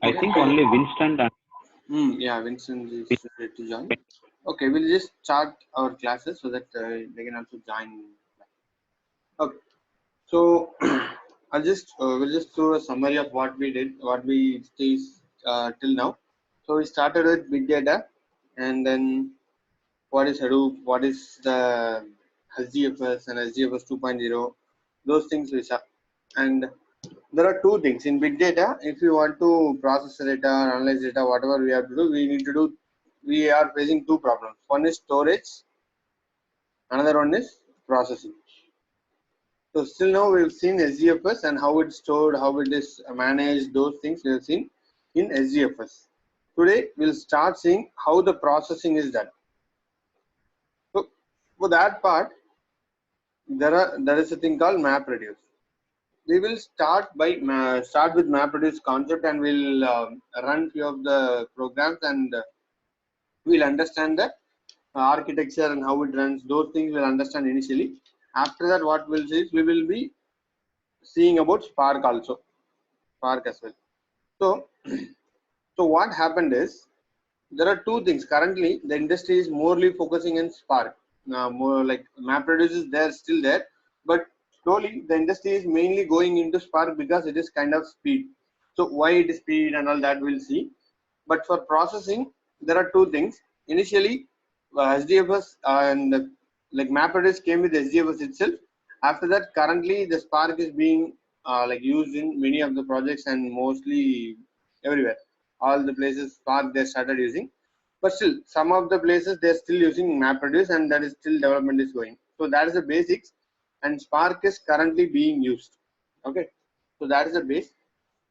I Okay. think only Winston and Yeah, Vincent is ready to join. Okay, we'll just start our classes so that they can also join. Okay, so we'll just do a summary of what we did, what we did till now. So we started with big data, and then what is Hadoop, what is the HDFS and HDFS 2.0, those things we saw. And there are two things in big data. If you want to process the data, analyze data, whatever we have to do, we are facing two problems. One is storage, another one is processing. So still now we've seen SGFS and how it's stored, how it is managed, those things we have seen in SGFS. Today we'll start seeing how the processing is done. So for that part, there is a thing called MapReduce. We will start with MapReduce concept, and we'll run few of the programs, and we'll understand the architecture and how it runs. Those things we'll understand initially. After that, what we'll see is we will be seeing about Spark also, Spark as well. So what happened is there are two things. Currently, the industry is morely focusing on Spark. More like MapReduce is there, still there, but slowly the industry is mainly going into Spark because it is kind of speed. So why it is speed and all that we'll see. But for processing, there are two things. Initially, SDFS and like MapReduce came with SDFS itself. After that, currently the Spark is being like used in many of the projects and mostly everywhere. All the places Spark they started using, but still some of the places they're still using MapReduce, and that is still development is going. So that is the basics, and Spark is currently being used. Okay, so that is the base.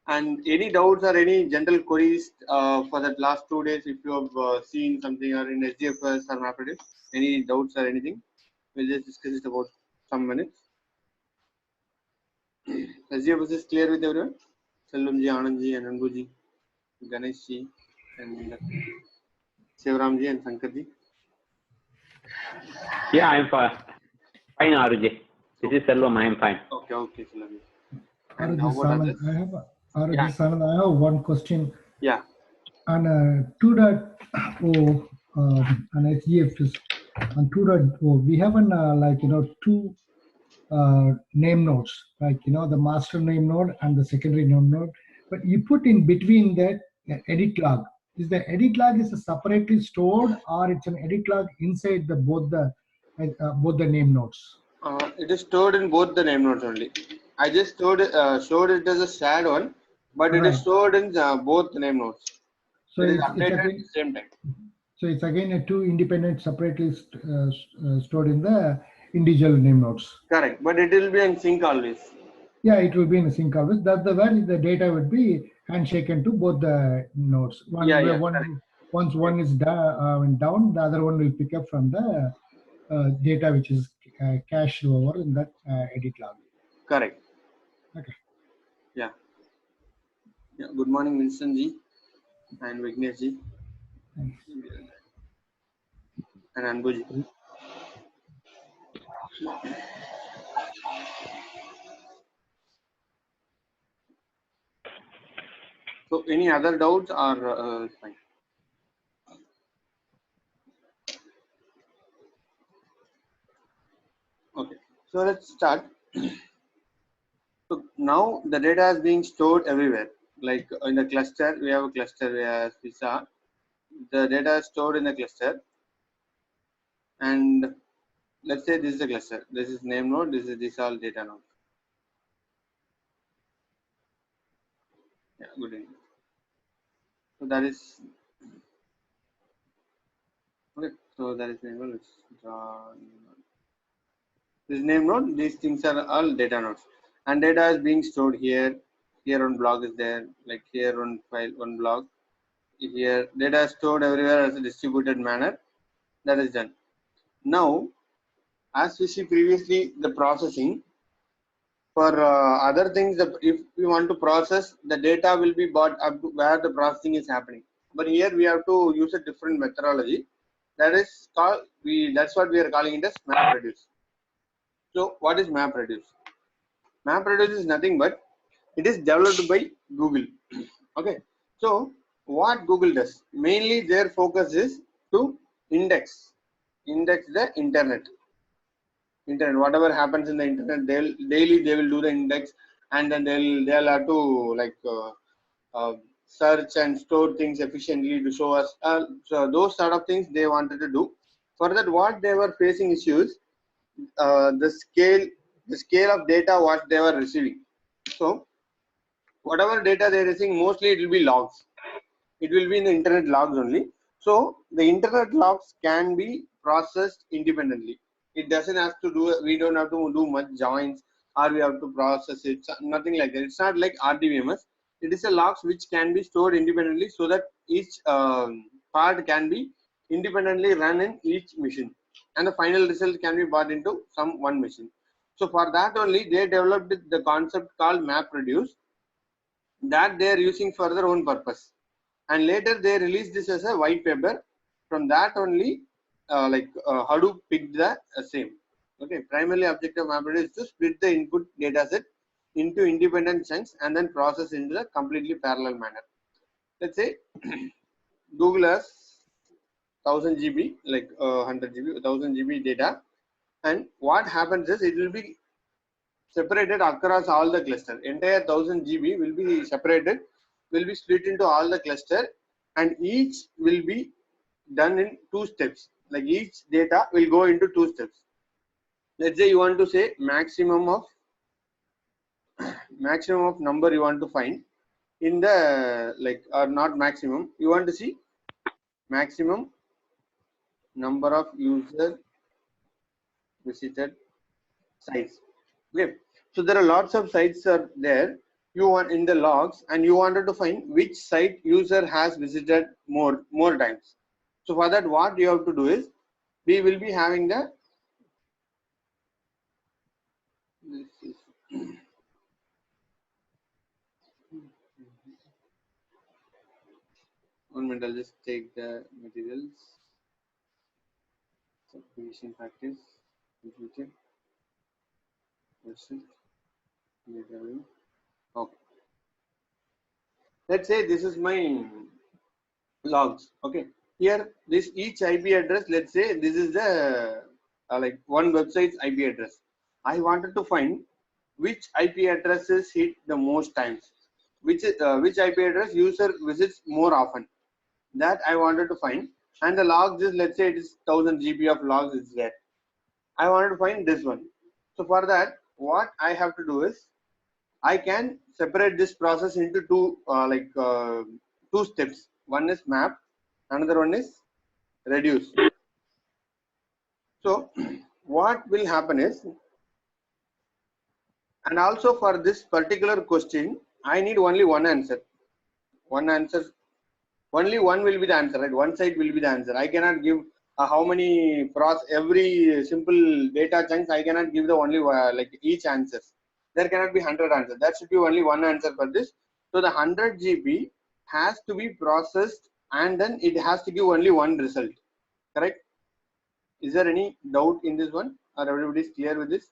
And any doubts or any general queries for that last 2 days, if you have seen something or in SDFS or MapReduce, any doubts or anything, we'll just discuss it about some minutes. SDFS is clear with everyone? Selvam ji, Anand ji, and Anbu ji, Ganesh ji, and Shivaram and Shankar ji. yeah, I'm fine, RJ. This is Selvam. I am fine. Okay, Selvam. And how about others? I have one question. Yeah. On 2.0 and SGFs on 2.0, we have an two name nodes, like the master name node and the secondary name node. But you put in between that edit log. Is the edit log is separately stored, or it's an edit log inside the both the name nodes? It is stored in both the name nodes only. I just showed it as a shared one, but it is stored in both the name nodes. So it is updated at the same time. So it's again a two independent, separately stored in the individual name nodes. Correct, but it will be in sync always. Yeah, it will be in sync always. That's the where the data would be handshaken to both the nodes. Once one is down, the other one will pick up from the data which is cached over in that edit log. Correct. Okay. Yeah. Good morning, Winston ji and Vignesh ji. Thanks. And Anbu ji. So any other doubts are fine. Okay, so let's start. So now the data is being stored everywhere. Like in the cluster, we have a cluster as we saw. The data is stored in the cluster, and let's say this is the cluster. This is name node. This all data node. Yeah, good evening. So that is okay. So that is name node. Let's draw this name node. These things are all data nodes, and data is being stored here. Here one block is there. Like here one file, one block. Here data is stored everywhere as a distributed manner. That is done. Now, as we see previously, the processing for other things, if we want to process, the data will be brought up to where the processing is happening. But here we have to use a different methodology. That is called that's what we are calling it as MapReduce. So, what is MapReduce? MapReduce is nothing but it is developed by Google. Okay, So what Google does, mainly their focus is to index the internet. Whatever happens in the internet, they will do the index, and then they'll have to like search and store things efficiently to show us. So those sort of things they wanted to do. For that, what they were facing issues, the scale of data what they were receiving. So whatever data they're receiving, mostly it will be logs. It will be in the internet logs only. So the internet logs can be processed independently. It doesn't have to do, we don't have to do much joins, or we have to process it, nothing like that. It's not like RDBMS. It is a logs which can be stored independently, so that each part can be independently run in each machine, and the final result can be brought into some one machine. So for that only they developed the concept called MapReduce, that they are using for their own purpose, and later they released this as a white paper. From that only Hadoop picked the same. Okay, primarily objective of MapReduce is to split the input data set into independent chunks and then process into a completely parallel manner. Let's say Google has 1000 GB, like 100 GB, 1000 GB data, and what happens is it will be separated across all the cluster. Entire 1000 GB will be separated, will be split into all the cluster, and each will be done in 2 steps. Like each data will go into 2 steps. Let's say you want to say maximum of number you want to find in the or not maximum, you want to see maximum number of user visited sites. Okay, so there are lots of sites are there. You want in the logs, and you wanted to find which site user has visited more times. So for that, what you have to do is, we will be having the one minute. I'll just take the materials. Subdivision practice completed. Okay. Let's say this is my logs. Okay. Here, this each IP address. Let's say this is the like one website's IP address. I wanted to find which IP addresses hit the most times. Which IP address user visits more often. That I wanted to find. And the logs is, let's say it is 1000 GB of logs is there. I wanted to find this one. So for that, what I have to do is, I can separate this process into two steps. One is map, another one is reduce. So what will happen is, and also for this particular question, I need only one answer. One answer, only one will be the answer, right? One side will be the answer. I cannot give how many every simple data chunks. I cannot give the only like each answers. There cannot be 100 answers. That should be only one answer for this. So the 100 GB has to be processed, and then it has to give only one result. Correct? Is there any doubt in this one, or everybody is clear with this?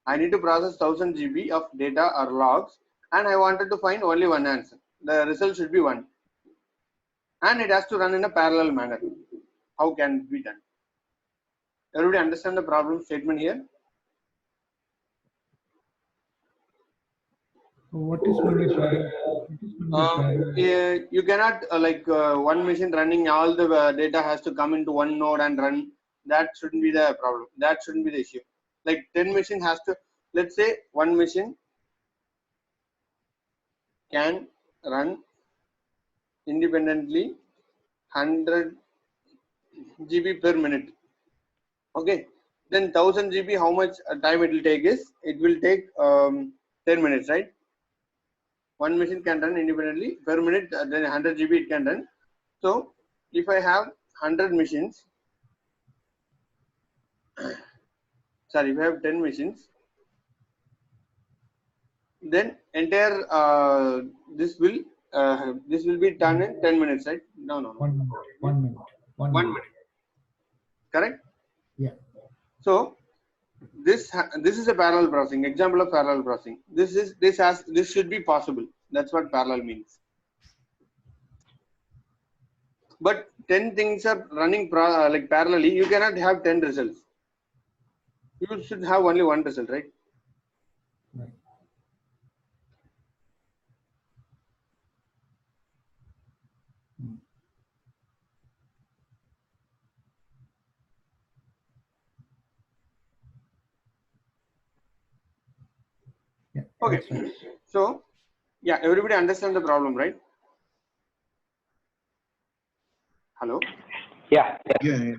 I need to process 1000 GB of data or logs, and I wanted to find only one answer. The result should be one, and it has to run in a parallel manner. How can it be done? Everybody understand the problem statement here? What is meant by parallel? You cannot one machine running all the data has to come into one node and run. That shouldn't be the problem. That shouldn't be the issue. Like 10 machine has to, let's say one machine can run independently 100 GB per minute. Okay, then 1000 GB, how much time it will take is, it will take 10 minutes, right? One machine can run independently per minute, then 100 GB it can run. So if I have 100 machines, sorry, if I have 10 machines, then entire this will be done in 10 minutes, right? No. 1 minute. 1 minute. 1 1 minute. minute. Correct? Yeah. So this is a parallel processing example of parallel processing. This should be possible. That's what parallel means. but 10 things are running like parallelly, you cannot have 10 results. You should have only one result, right? Right. Yeah, Okay. that's right. So, yeah, everybody understand the problem, right? Hello? Yeah. Yeah.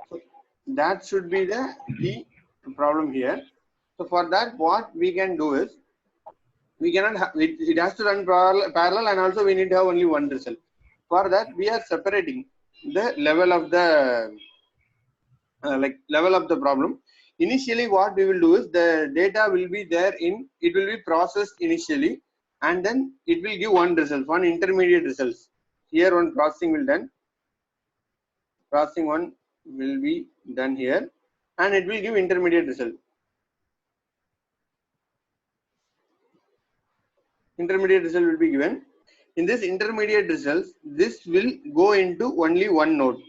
So that should be the key problem here. So for that, what we can do is, we cannot have, it has to run parallel, and also we need to have only one result. For that, we are separating the level of the level of the problem. Initially, what we will do is, the data will be there in, it will be processed initially, and then it will give one result, one intermediate results. Here one processing will done, processing one will be done here, and it will give intermediate result. Intermediate result will be given. In this intermediate results, this will go into only one node.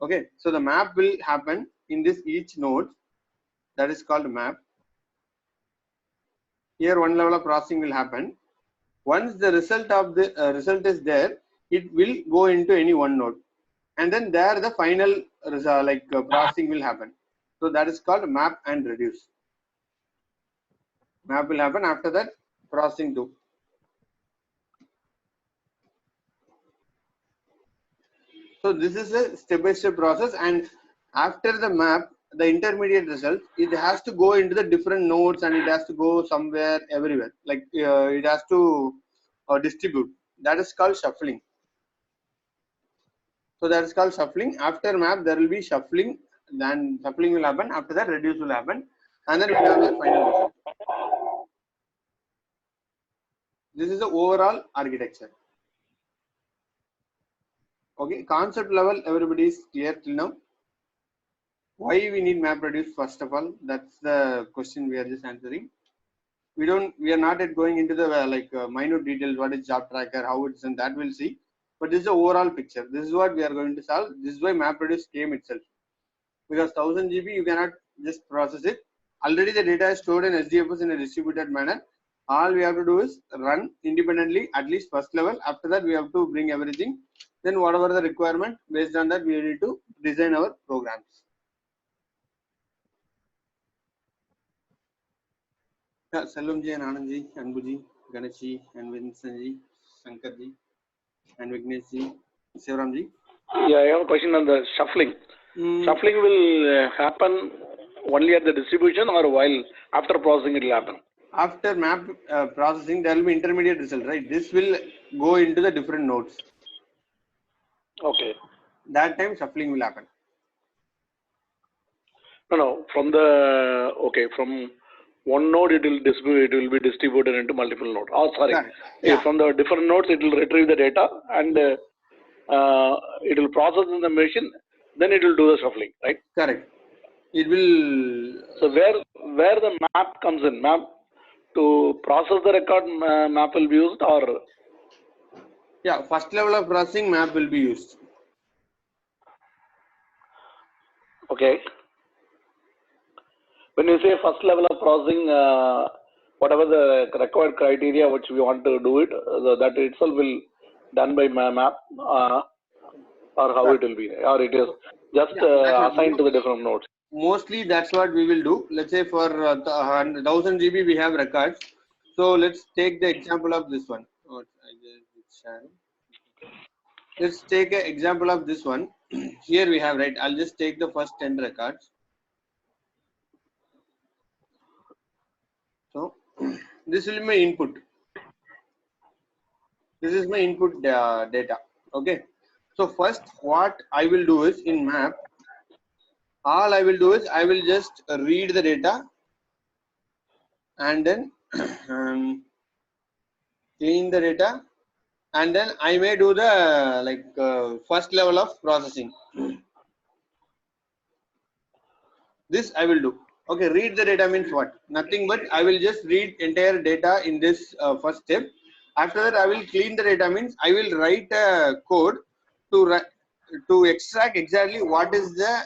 Okay, so the map will happen in this each node, that is called map. Here one level of processing will happen. Once the result of the result is there, it will go into any one node, and then there the final result, processing will happen. So that is called map and reduce. Map will happen, after that processing too. So this is a step-by-step process, and after the map, the intermediate result, it has to go into the different nodes, and it has to go somewhere, everywhere. Like it has to distribute. That is called shuffling. So that is called shuffling. After map, there will be shuffling. Then shuffling will happen. After that, reduce will happen, and then we have the final result. This is the overall architecture. Okay, concept level, everybody is clear till now. Why we need map reduce? First of all, that's the question we are just answering. We are not yet going into the minute details. What is job tracker? How it's and that we'll see. But this is the overall picture. This is what we are going to solve. This is why map reduce came itself. Because 1000 GB you cannot just process it. Already the data is stored in SDFS in a distributed manner. All we have to do is run independently at least first level. After that we have to bring everything. Then whatever the requirement, based on that we need to design our programs. Yeah, Salom ji and Anand ji, Anbu ji, Ganesh ji, and Vincent ji, Shankar ji, and Vignesh ji, Sivaram ji. Yeah, I have a question on the shuffling. Shuffling will happen only at the distribution, or while after processing it will happen? After map processing, there will be intermediate result, right? This will go into the different nodes. Okay. That time shuffling will happen. No. From one node it will be distributed into multiple nodes. Oh, sorry. Yeah. From the different nodes it will retrieve the data and it will process in the machine. Then it will do the shuffling, right? Correct. It will. So where the map comes in, map to process the record, map will be used, or? Yeah, first level of processing, map will be used. Okay. When you say first level of processing, whatever the required criteria which we want to do it, that itself will done by map, or how it will be, or it is just assigned to the different nodes. Mostly that's what we will do. Let's say for 1000 GB we have records. So let's take the example of this one. Let's take an example of this one. Here we have, right? I'll just take the first 10 records. So this will be my input. This is my input data. Okay. So first what I will do is, in map, all I will do is I will just read the data and then clean the data, and then I may do the first level of processing. This I will do. Okay, read the data means what? Nothing but I will just read entire data in this first step. After that I will clean the data means I will write a code to extract exactly what is the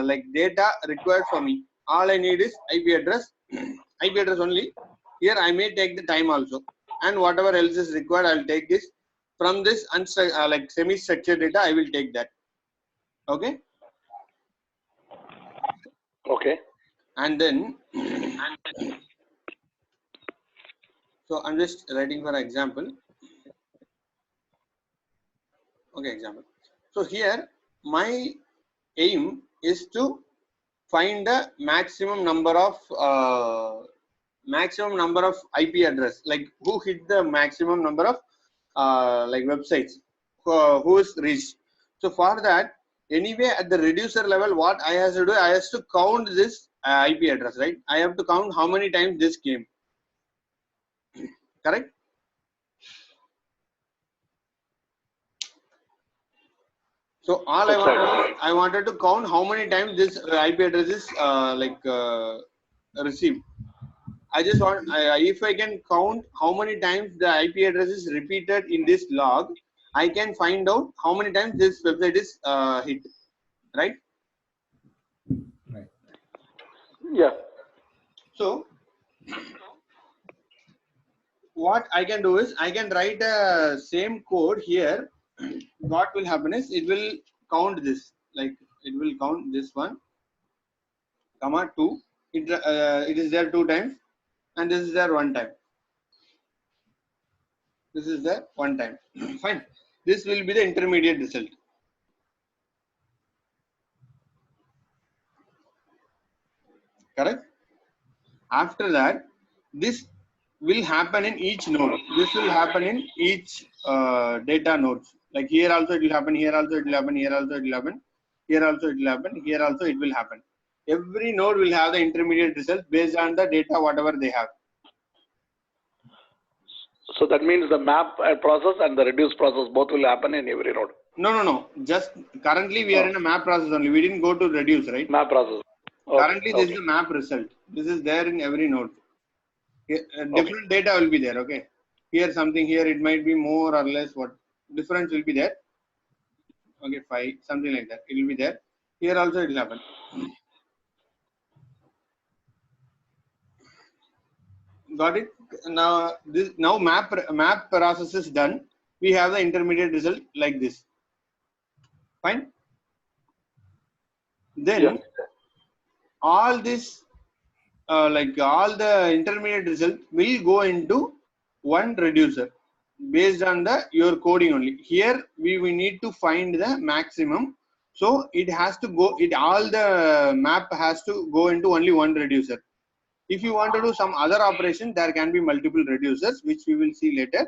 like data required for me. All I need is IP address, IP address only. Here I may take the time also, and whatever else is required, I'll take this. From this like semi-structured data, I will take that. Okay. Okay. And then, so I'm just writing for example. Okay, example. So here my aim is to find the maximum number of IP address, like who hit the maximum number of like websites, who is reached. So for that, anyway, at the reducer level, what I have to do, I have to count this IP address, right? I have to count how many times this came. Correct? So all I wanted to count how many times this IP address is received. I just want, if I can count how many times the IP address is repeated in this log, I can find out how many times this website is hit, right? Right. Yeah. So what I can do is I can write a same code here. What will happen is it will count this, like it will count this one, comma 2. It is there 2 times, and this is there 1 time. This is there 1 time. Fine. This will be the intermediate result. Correct? After that, this will happen in each node. This will happen in each data nodes. Like here also it will happen, here also it will happen, here also it will happen, here also it will happen, here also it will happen. Every node will have the intermediate result based on the data whatever they have. So that means the map process and the reduce process both will happen in every node. No. Just currently we are in a map process only. We didn't go to reduce, right? Map process. Okay. Currently this is the map result. This is there in every node. Different data will be there. Okay. Here something, here it might be more or less, what difference will be there. Okay, 5, something like that. It will be there. Here also it will happen. Got it? Now this map process is done. We have the intermediate result like this. Fine. Then all this like all the intermediate result will go into one reducer based on your coding only. Here we need to find the maximum. So it has to go, all the map has to go into only one reducer. If you want to do some other operation, there can be multiple reducers, which we will see later.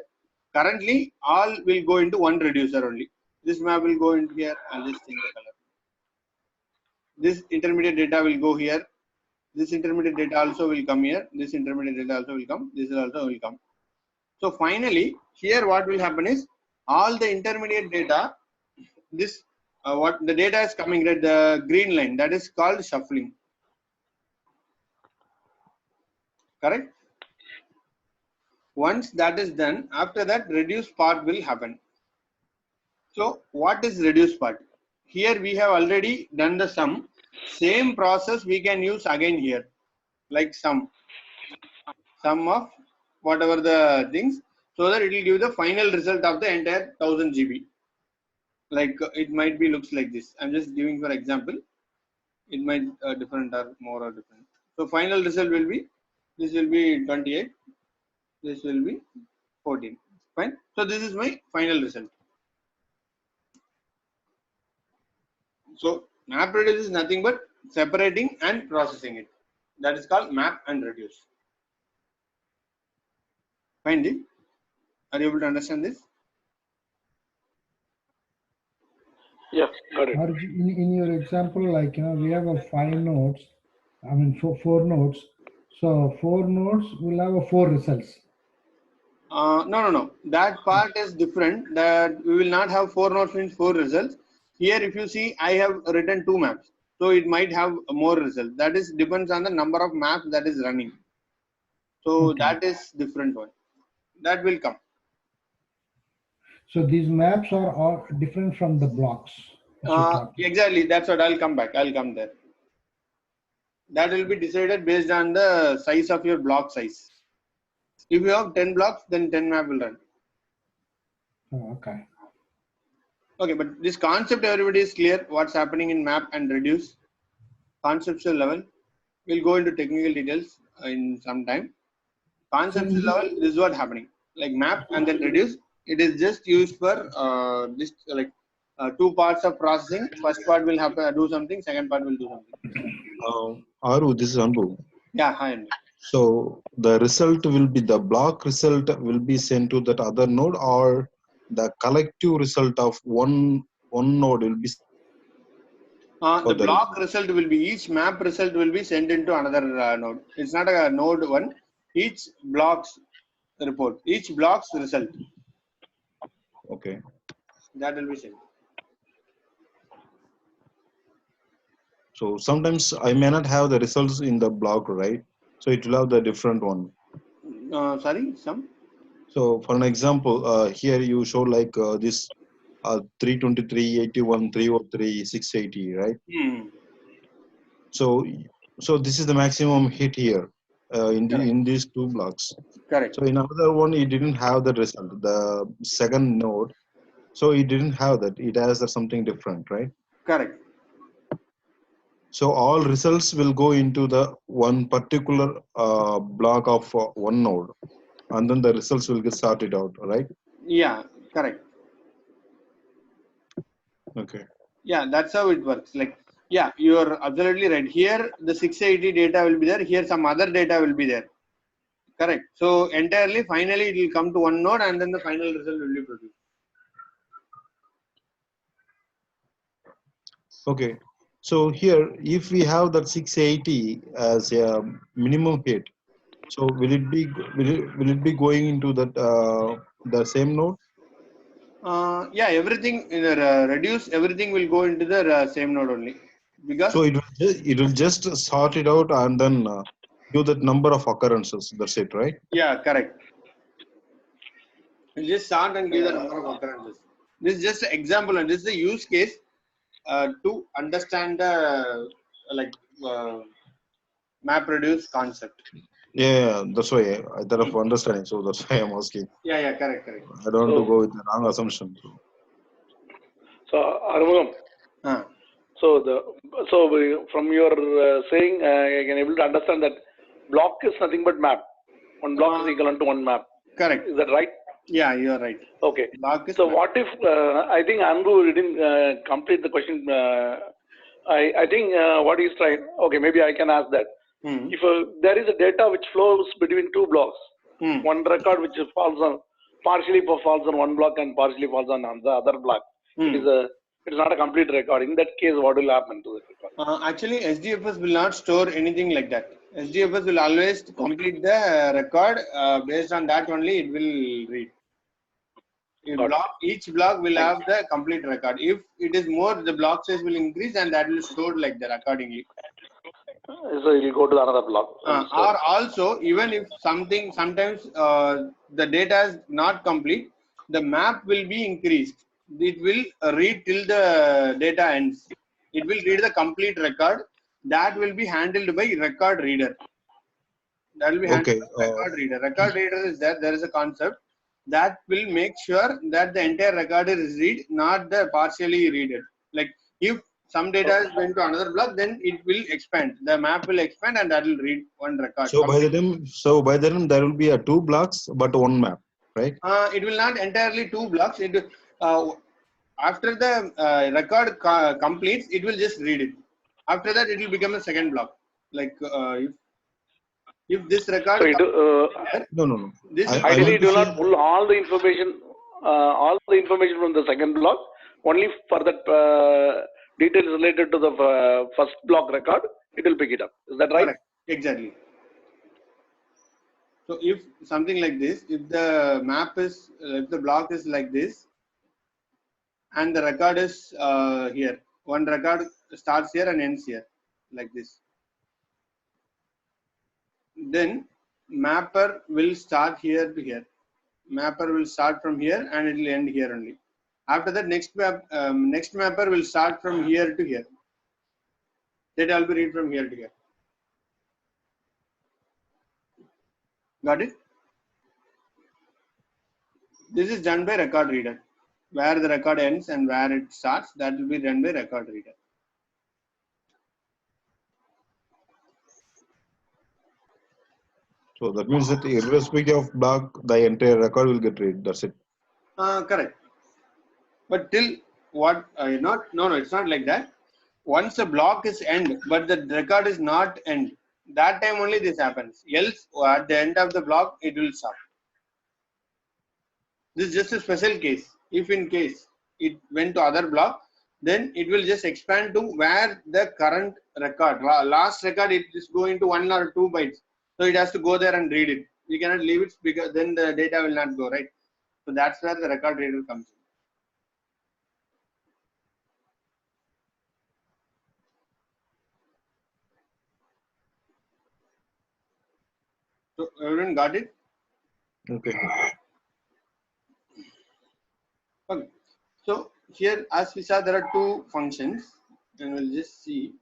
Currently, all will go into one reducer only. This map will go into here. I'll just change the color. This intermediate data will go here. This intermediate data also will come here. This intermediate data also will come. This also will come. So finally, here what will happen is all the intermediate data, this what the data is coming, right, the green line, that is called shuffling. Correct? Once that is done, after that reduce part will happen. So what is reduce part? Here we have already done the sum. Same process we can use again here, like sum of whatever the things, so that it will give the final result of the entire 1000 GB. Like it might be looks like this. I'm just giving for example. It might different or more or different. So final result will be, this will be 28. This will be 14. Fine. So this is my final result. So map reduce is nothing but separating and processing it. That is called map and reduce. Fine. Are you able to understand this? Yeah, got it. In your example, like we have a 5 nodes. I mean, 4 nodes. So 4 nodes will have a 4 results. No. That part is different. That we will not have 4 nodes means 4 results. Here, if you see, I have written 2 maps, so it might have more results. That is depends on the number of maps that is running. So that is different one. That will come. So these maps are all different from the blocks. That you talked. Exactly, that's what I'll come back. I'll come there. That will be decided based on the size of your block size. If you have 10 blocks, then 10 map will run. Oh, okay. Okay, but this concept, everybody is clear what's happening in map and reduce. Conceptual level. We'll go into technical details in some time. Conceptual level, this is what happening. Like map and then reduce. It is just used for this like two parts of processing. First part will have to do something. Second part will do something. Aru, this is Anbu. Yeah, hi. Andy. So the result will be the block result will be sent to that other node, or the collective result of one node will be. The block result will be, each map result will be sent into another node. It's not a node one. Each block's report, each block's result. Okay. That will be sent. So sometimes I may not have the results in the block, right? So it will have the different one. Sorry, some. So for an example, here you show like this 323, 81, 303, 680, right? So this is the maximum hit here in these two blocks. Correct. So in another one, it didn't have the result, the second node. So it didn't have that. It has something different, right? Correct. So all results will go into the one particular block of one node, and then the results will get sorted out, right? Yeah, correct. Okay. Yeah, that's how it works. Like, yeah, you're absolutely right. Here, the 680 data will be there. Here, some other data will be there. Correct. So entirely, finally, it will come to one node, and then the final result will be produced. Okay. So here, if we have that 680 as a minimum hit, so will it be going into that the same node? Yeah, everything in the reduce, everything will go into the same node only. Because So it will just sort it out and then give that number of occurrences. That's it, right? yeah, correct. We'll just start and give the number of occurrences. This is just an example, and this is a use case to understand the map reduce concept. Yeah, that's why I thought of understanding. So that's why I'm asking. Yeah, correct. I don't want to go with the wrong assumption. So Arumugam. From your saying, I can able to understand that block is nothing but map. One block is equivalent to one map. Correct. Is that right? Yeah, you are right. Okay. So what if I think Andrew didn't complete the question? I think what he's trying. Okay, maybe I can ask that. If there is a data which flows between two blocks, one record which falls on partially falls on one block and partially falls on the other block, it's not a complete record. In that case, what will happen to the record? Actually, SDFS will not store anything like that. SDFS will always complete the record. Based on that only, it will read. Each block will have the complete record. If it is more, the block size will increase, and that will store like that accordingly. So it will go to another block. Or also, even if sometimes the data is not complete, the map will be increased. It will read till the data ends. It will read the complete record. That will be handled by record reader. That will be handled by record reader. Record reader is there is a concept that will make sure that the entire record is read, not the partially read it. Like if some data is went to another block, then it will expand. The map will expand, and that will read one record. So by the time there will be two blocks, but one map, right? It will not entirely two blocks. After the record completes, it will just read it. After that, it will become a second block. Like if this record. No. Ideally, it will not pull all the information from the second block. Only for that details related to the first block record, it will pick it up. Is that right? Correct. Exactly. So if something like this, if the block is like this, and the record is here, one record starts here and ends here, like this. Then mapper will start here to here. mapper will start from here and it will end here only. After that, next mapper will start from here to here. Data will be read from here to here. Got it? This is done by record reader. Where the record ends and where it starts, that will be done by record reader. So that means that irrespective of block, the entire record will get read. That's it. Correct. But till what? No, it's not like that. Once the block is end, but the record is not end, that time only this happens. Else, at the end of the block, it will stop. This is just a special case. If in case it went to other block, then it will just expand to where the current record, last record, it is going to 1 or 2 bytes. So it has to go there and read it. We cannot leave it because then the data will not go, right? So that's where the record reader comes in. So everyone got it? Okay. Okay. So here, as we saw, there are two functions, and we'll just see.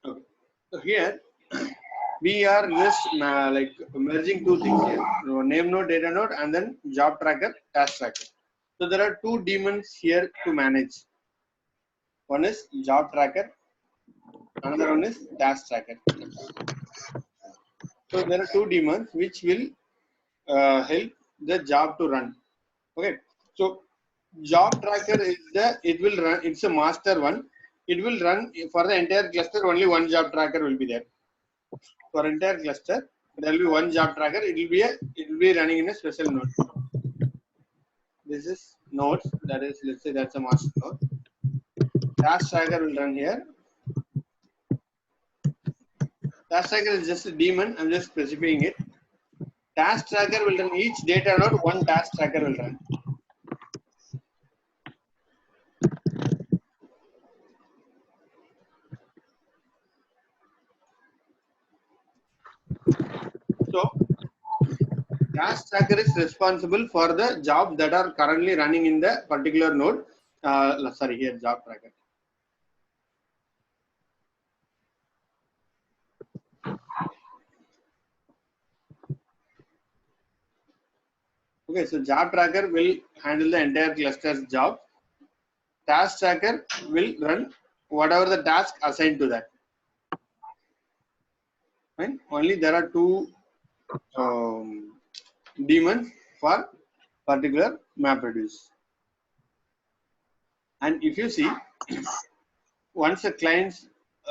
Okay. So here we are just like merging two things here: name node, data node, and then job tracker, task tracker. So there are two daemons here to manage. One is job tracker, another one is task tracker. So there are two daemons which will help the job to run. Okay. So job tracker is it will run. It's a master one. It will run for the entire cluster. Only one job tracker will be there. For entire cluster, there will be one job tracker. It will be running in a special node. This is nodes. That is, let's say that's a master node. Task tracker will run here. Task tracker is just a daemon. I'm just specifying it. Task tracker will run each data node. One task tracker will run. So task tracker is responsible for the jobs that are currently running in the particular node. Sorry, here job tracker. Okay, so job tracker will handle the entire cluster's job. Task tracker will run whatever the task assigned to that. Right? Only there are two daemons for particular MapReduce. And if you see, once the clients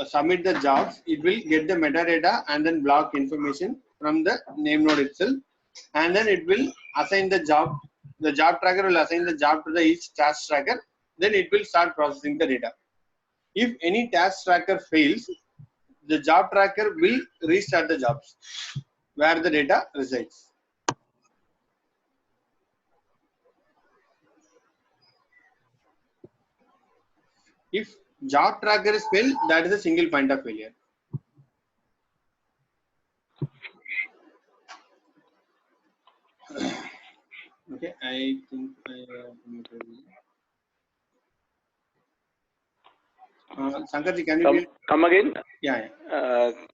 submit the jobs, it will get the metadata and then block information from the name node itself, and then it will assign the job. The job tracker will assign the job to the each task tracker. Then it will start processing the data. If any task tracker fails, the job tracker will restart the jobs where the data resides. If job tracker is failed, that is a single point of failure. Okay, I think Sankarji, can you come again? Yeah.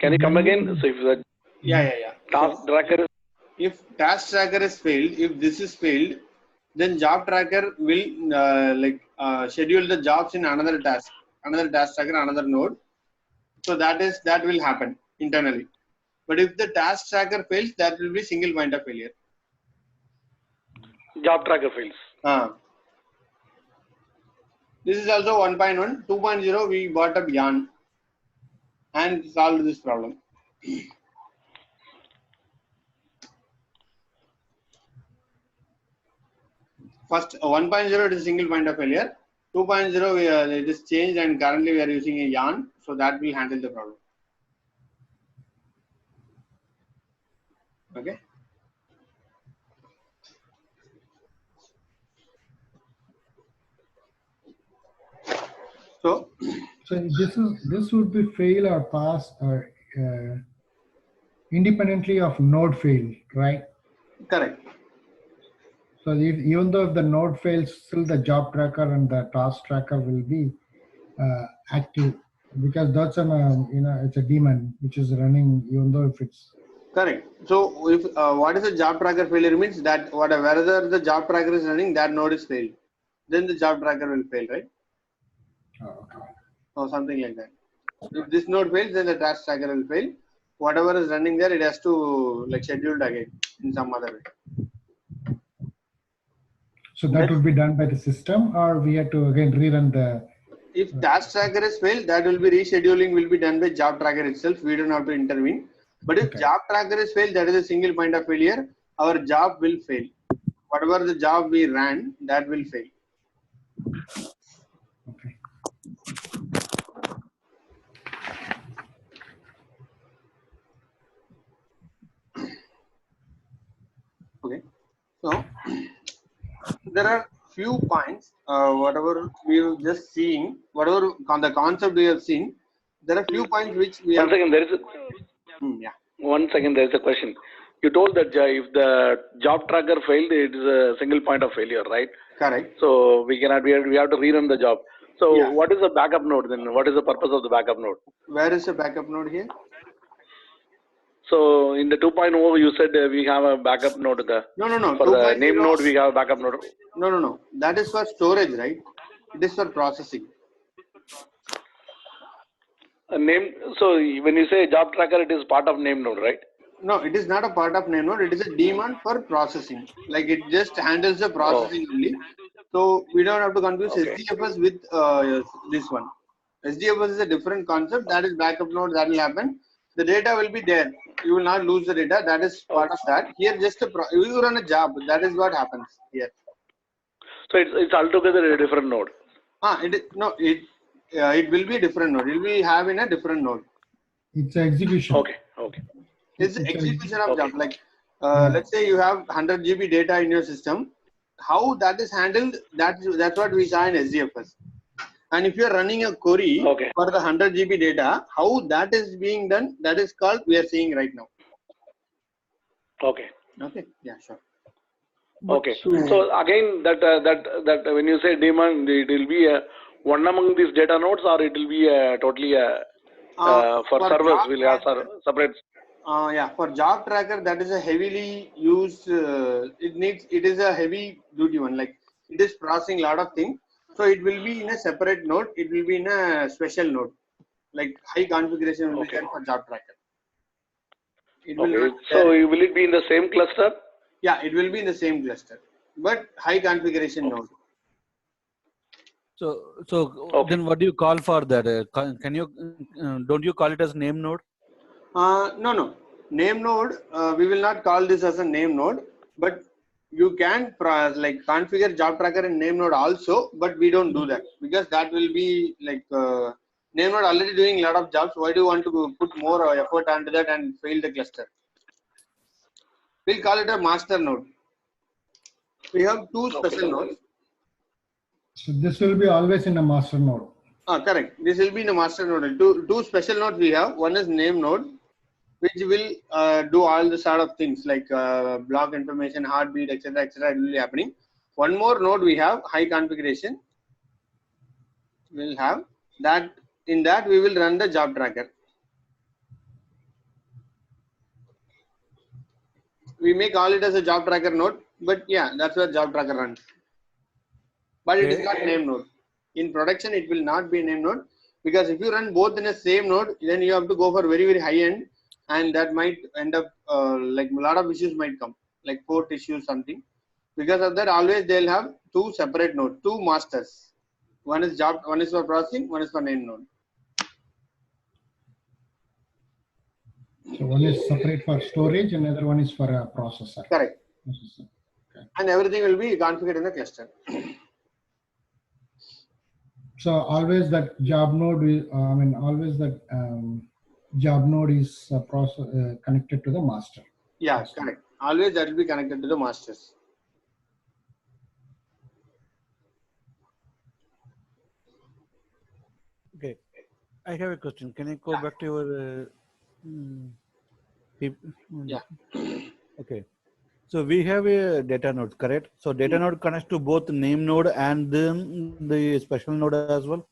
Can you come again? So if the Yeah. task tracker, If task tracker is failed, if this is failed, then job tracker will schedule the jobs in another task tracker, another node. So that will happen internally. But if the task tracker fails, that will be single point of failure. job tracker fails. This is also 1.1. 2.0 we brought up yarn and solved this problem. First 1.0 it is single point of failure. 2.0 it is changed and currently we are using a yarn, so that will handle the problem. Okay. So So this would be fail or pass or independently of node fail, right? Correct. So even though if the node fails, still the job tracker and the task tracker will be active, because that's an it's a daemon which is running even though if it's Correct. So if what is a job tracker failure means that whether the job tracker is running, that node is failed, then the job tracker will fail, right? okay. Or something like that. If this node fails, then the task tracker will fail. Whatever is running there, it has to like scheduled again in some other way. So that would be done by the system, or we have to again rerun the. If task tracker is failed, that will be rescheduling will be done by job tracker itself. We don't have to intervene. But if Okay. job tracker is failed, that is a single point of failure. Our job will fail. Whatever the job we ran, that will fail. Okay. Okay. So there are few points. Whatever we have just seen, whatever the concept we have seen, there are few points which we One have. second, there is Yeah. one second. There is a question. You told that if the job tracker failed, it is a single point of failure, right? Correct. So we cannot. We have to rerun the job. So Yeah. what is the backup node then? What is the purpose of the backup node? Where is the backup node here? So in the 2.0, you said we have a backup node. No. For the 2.0. name node, we have a backup node. No. That is for storage, right? It is for processing. A name. So when you say job tracker, it is part of name node, right? No, it is not a part of name node. It is a daemon for processing. Like it just handles the processing only. So we don't have to confuse Okay. SDFS with this one. SDFS is a different concept. That is backup node. That will happen. The data will be there. You will not lose the data. That is part of that. Here, just you run a job. That is what happens here. So it's altogether a different node. It will be a different node. It will be having a different node. It's execution. Okay. It's It's execution of okay. job. Like let's say you have 100 GB data in your system. How that is handled, that's what we saw in SDFS. And if you are running a query Okay. for the 100 GB data, how that is being done, that is called we are seeing right now. Okay. Okay. Yeah, sure. Okay. So again, that when you say daemon, it will be one among these data nodes, or it will be totally for servers. job We'll have tracker, separate. for job tracker, that is a heavily used. It is a heavy duty one. Like it is processing a lot of things. So it will be in a separate node. It will be in a special node. Like high configuration will be there for job tracker. It will Okay. not be So there. will it be in the same cluster? Yeah, it will be in the same cluster, but high configuration node. So Okay. then what do you call for that? Can you don't you call it as name node? No. Name node, we will not call this as a name node, but you can configure job tracker in name node also, but we don't do that because that will be like name node already doing a lot of jobs. Why do you want to put more effort onto that and fail the cluster? We'll call it a master node. We have two special nodes. So this will be always in a master node. Correct. This will be in a master node. Two special nodes we have. One is name node, which will do all the sort of things like block information, heartbeat, etc. It will be happening. One more node we have, high configuration. We'll have that. In that we will run the job tracker. We may call it as a job tracker node, but yeah, that's where job tracker runs. But it is not name node. In production, it will not be a name node because if you run both in the same node, then you have to go for very, very high end, and that might end up like a lot of issues might come, like port issues, something. Because of that, always they'll have two separate nodes, two masters. One is for processing, one is for name node. So one is separate for storage, and another one is for a processor. Correct. Processor. Okay. And everything will be configured in the cluster. So always that job node is, always that job node is connected to the master. Yeah, correct. Always that will be connected to the masters. Okay. I have a question. Can I go back to your mm, Yeah. okay. So we have a data node, correct? So data node connects to both name node and the special node as well.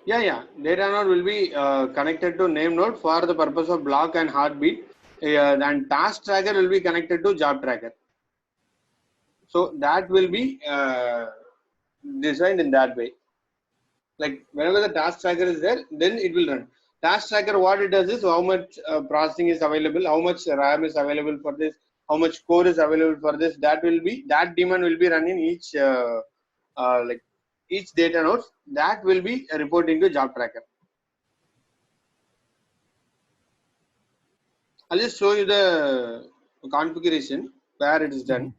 Yeah. Data node will be connected to name node for the purpose of block and heartbeat, and task tracker will be connected to job tracker. So that will be designed in that way. Like whenever the task tracker is there, then it will run. Task tracker, what it does is how much processing is available, how much RAM is available for this, how much core is available for this. That daemon will be running each like each data nodes. That will be reporting to job tracker. I'll just show you the configuration where it is done.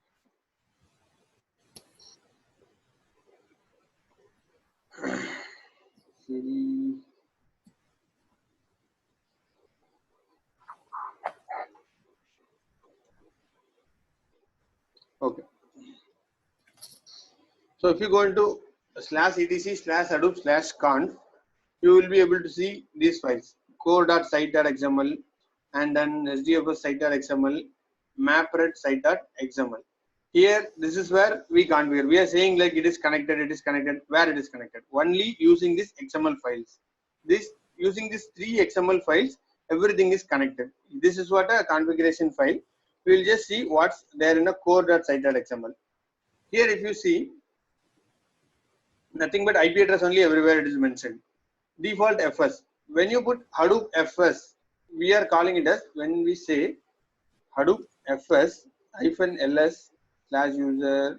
Okay. So if you go into /etc/hadoop/conf, you will be able to see these files: core.site.xml, and then sdfs site.xml, mapred site.xml. Here, this is where we configure. We are saying like it is connected, where it is connected. Only using these XML files. Using these 3 XML files, everything is connected. This is what a configuration file. We will just see what's there in a core.site.xml. Here, if you see, nothing but IP address only everywhere it is mentioned. Default FS. When you put Hadoop FS, we are calling it as, when we say Hadoop FS -ls /user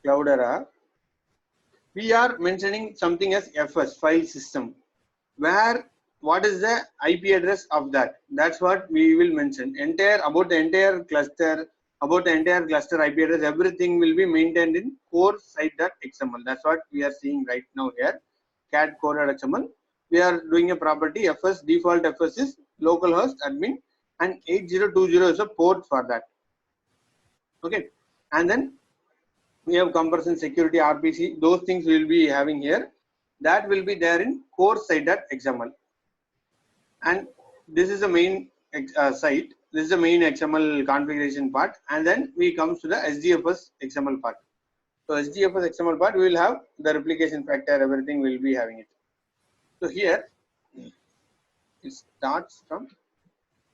/cloudera, we are mentioning something as FS, file system, where what is the IP address of that? That's what we will mention. About the entire cluster IP address, everything will be maintained in core site.xml. That's what we are seeing right now here. Cat core.xml. We are doing a property FS. Default FS is localhost admin, and 8020 is a port for that. Okay, and then we have compression, security, RPC. Those things we will be having here. That will be there in core site.xml. And this is the main site. This is the main XML configuration part, and then we come to the SDFS XML part. So SDFS XML part, we will have the replication factor, everything will be having it. So here it starts from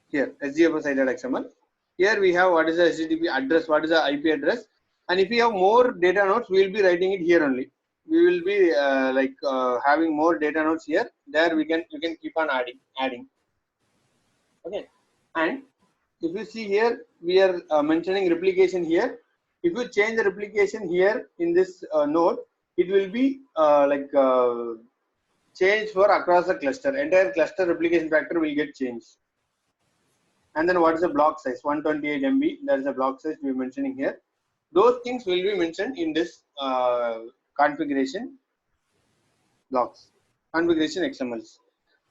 here, SDFS site.xml. Here we have what is the HTTP address, what is the IP address, and if we have more data nodes, we will be writing it here only. We will be having more data nodes here. There you can keep on adding. Okay, and if you see here, we are mentioning replication here. If you change the replication here in this node, it will be changed for across the cluster. Entire cluster replication factor will get changed. And then what is the block size? 128 MB. That is the block size we are mentioning here. Those things will be mentioned in this configuration blocks, configuration XMLs.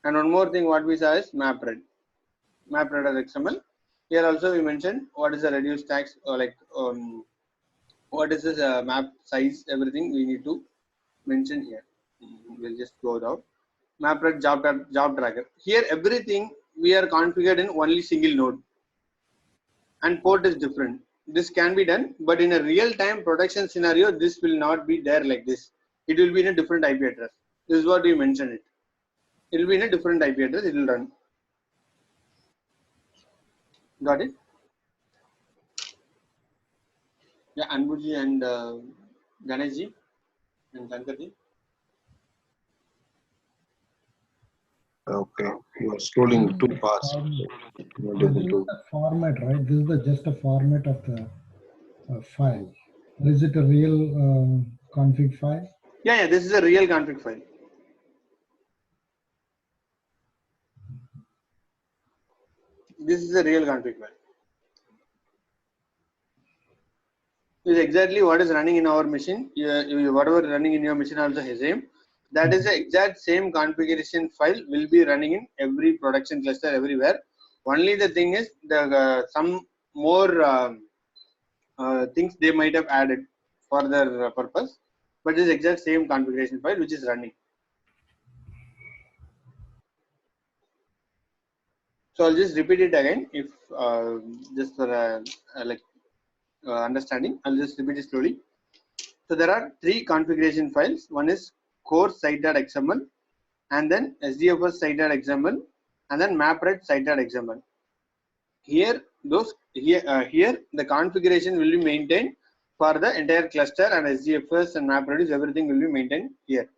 And one more thing, what we saw is mapred XML. Here also we mentioned what is the reduced tax, or what is this map size, everything we need to mention here. We'll just go down. Mapred job tracker. Here everything we are configured in only single node, and port is different. This can be done, but in a real-time production scenario, this will not be there like this. It will be in a different IP address. This is what we mentioned it. It will be in a different IP address. It will run. Got it? Yeah, Anbuji and Ganeshji and Shankarji. Okay, you are scrolling too fast. Not able This is to. the format, right? This is just a format of the file. Is it a real config file? Yeah, this is a real config file. This is a real config file. This is exactly what is running in our machine. Whatever running in your machine also has same. That is the exact same configuration file will be running in every production cluster everywhere. Only the thing is the some more things they might have added for their purpose, but this exact same configuration file which is running. So I'll just repeat it again. If just for understanding, I'll just repeat it slowly. So there are three configuration files. One is core site.xml, and then SDFS site.xml, and then MapRed site.xml. Here the configuration will be maintained for the entire cluster, and SDFS and MapReduce, everything will be maintained here.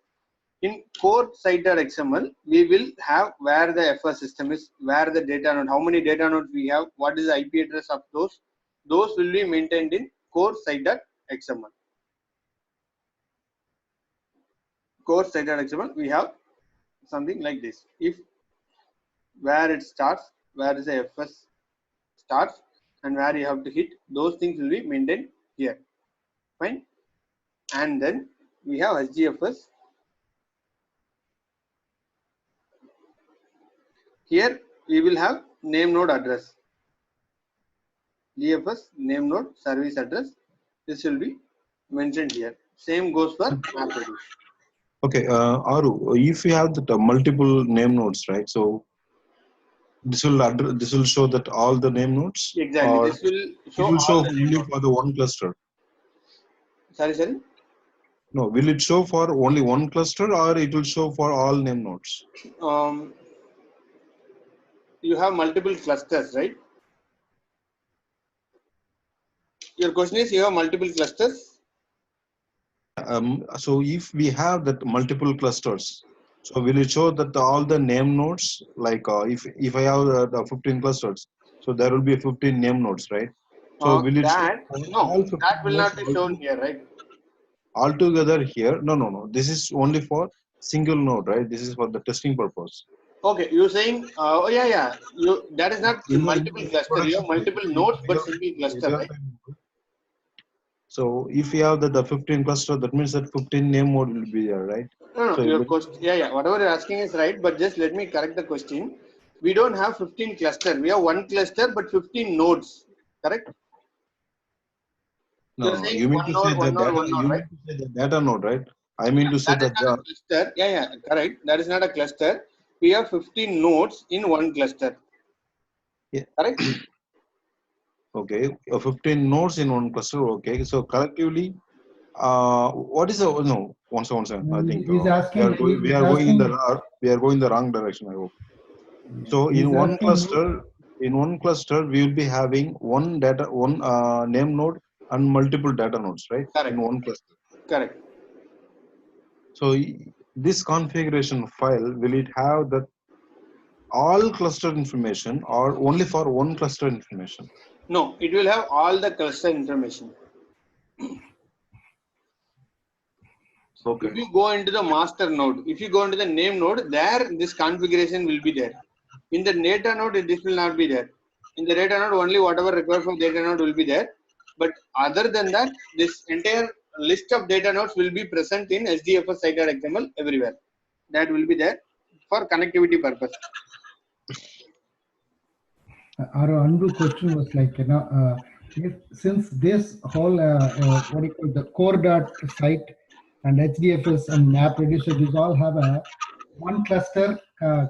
In core site.xml, we will have where the FS system is, where the data node, how many data nodes we have, what is the IP address of those. Those will be maintained in core site.xml. Core site.xml, we have something like this. If where it starts, where is the FS starts, and where you have to hit, those things will be maintained here. Fine. And then we have SDFS. Here we will have name node address. DFS name node service address. This will be mentioned here. Same goes for MapReduce. Okay, Aru, if you have the multiple name nodes, right? So this will show that all the name nodes. Exactly. Or This will it show will all show the name only nodes. for the one cluster. Sorry. No, will it show for only one cluster, or it will show for all name nodes? You have multiple clusters, right? Your question is, you have multiple clusters? So if we have that multiple clusters, so will it show that all the name nodes, like if I have the 15 clusters, so there will be 15 name nodes, right? So will it show all 15 that will nodes not be shown here, right? all together here? No. This is only for single node, right? This is for the testing purpose. Okay, you're saying, yeah. That is not In multiple cluster. You have multiple nodes, but single cluster, right? So if you have the 15 cluster, that means that 15 name node will be there, right? No. So Your question, yeah. Whatever you're asking is right, but just let me correct the question. We don't have 15 cluster. We have one cluster, but 15 nodes. Correct? You're no. saying You mean one to node, say one that node, data? one node, You right? mean to say the data node, right? I mean to say That is that not a cluster. Yeah, correct. That is not a cluster. We have 15 nodes in one cluster. yeah. Correct? Okay, 15 nodes in one cluster. Okay, so collectively, what is the no? One second. I think He's asking. we He's are going in asking. the wrong direction. I hope. So He's asking. in one cluster, we will be having one name node and multiple data nodes, right? Correct. In one cluster. Correct. So this configuration file, will it have the all cluster information or only for one cluster information? No, it will have all the cluster information. Okay. If you go into the master node, if you go into the name node, there this configuration will be there. In the data node, this will not be there. In the data node, only whatever required from data node will be there. But other than that, this entire list of data nodes will be present in SDFS site.xml everywhere. That will be there for connectivity purpose. Our Anbu question was like, if since this whole what do you call the core dot site and HDFS and MapReduce, these all have a one cluster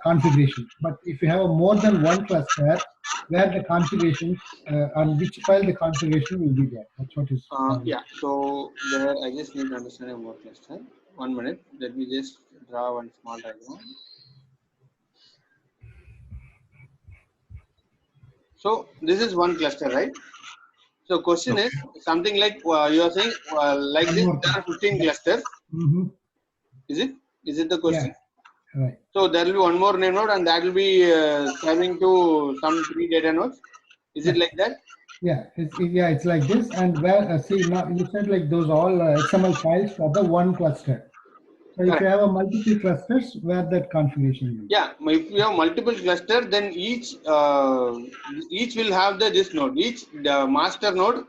configuration. But if you have more than one cluster, where the configuration on which file the configuration will be there. That's what is. Yeah. So there, I just need to understand more cluster. 1 minute. Let me just draw one small diagram. So this is one cluster, right? So question is something like you are saying like this. There are 15 clusters. Mm-hmm. Is it? Is it the question? Yeah. Right. So there will be one more name node, and that will be serving to some 3 data nodes. Is it like that? Yeah, it's like this. And where see now you said like those all XML files for the one cluster. So if you have a multiple clusters, where that configuration will be. Yeah, if you have multiple cluster, then each will have this node. The master node,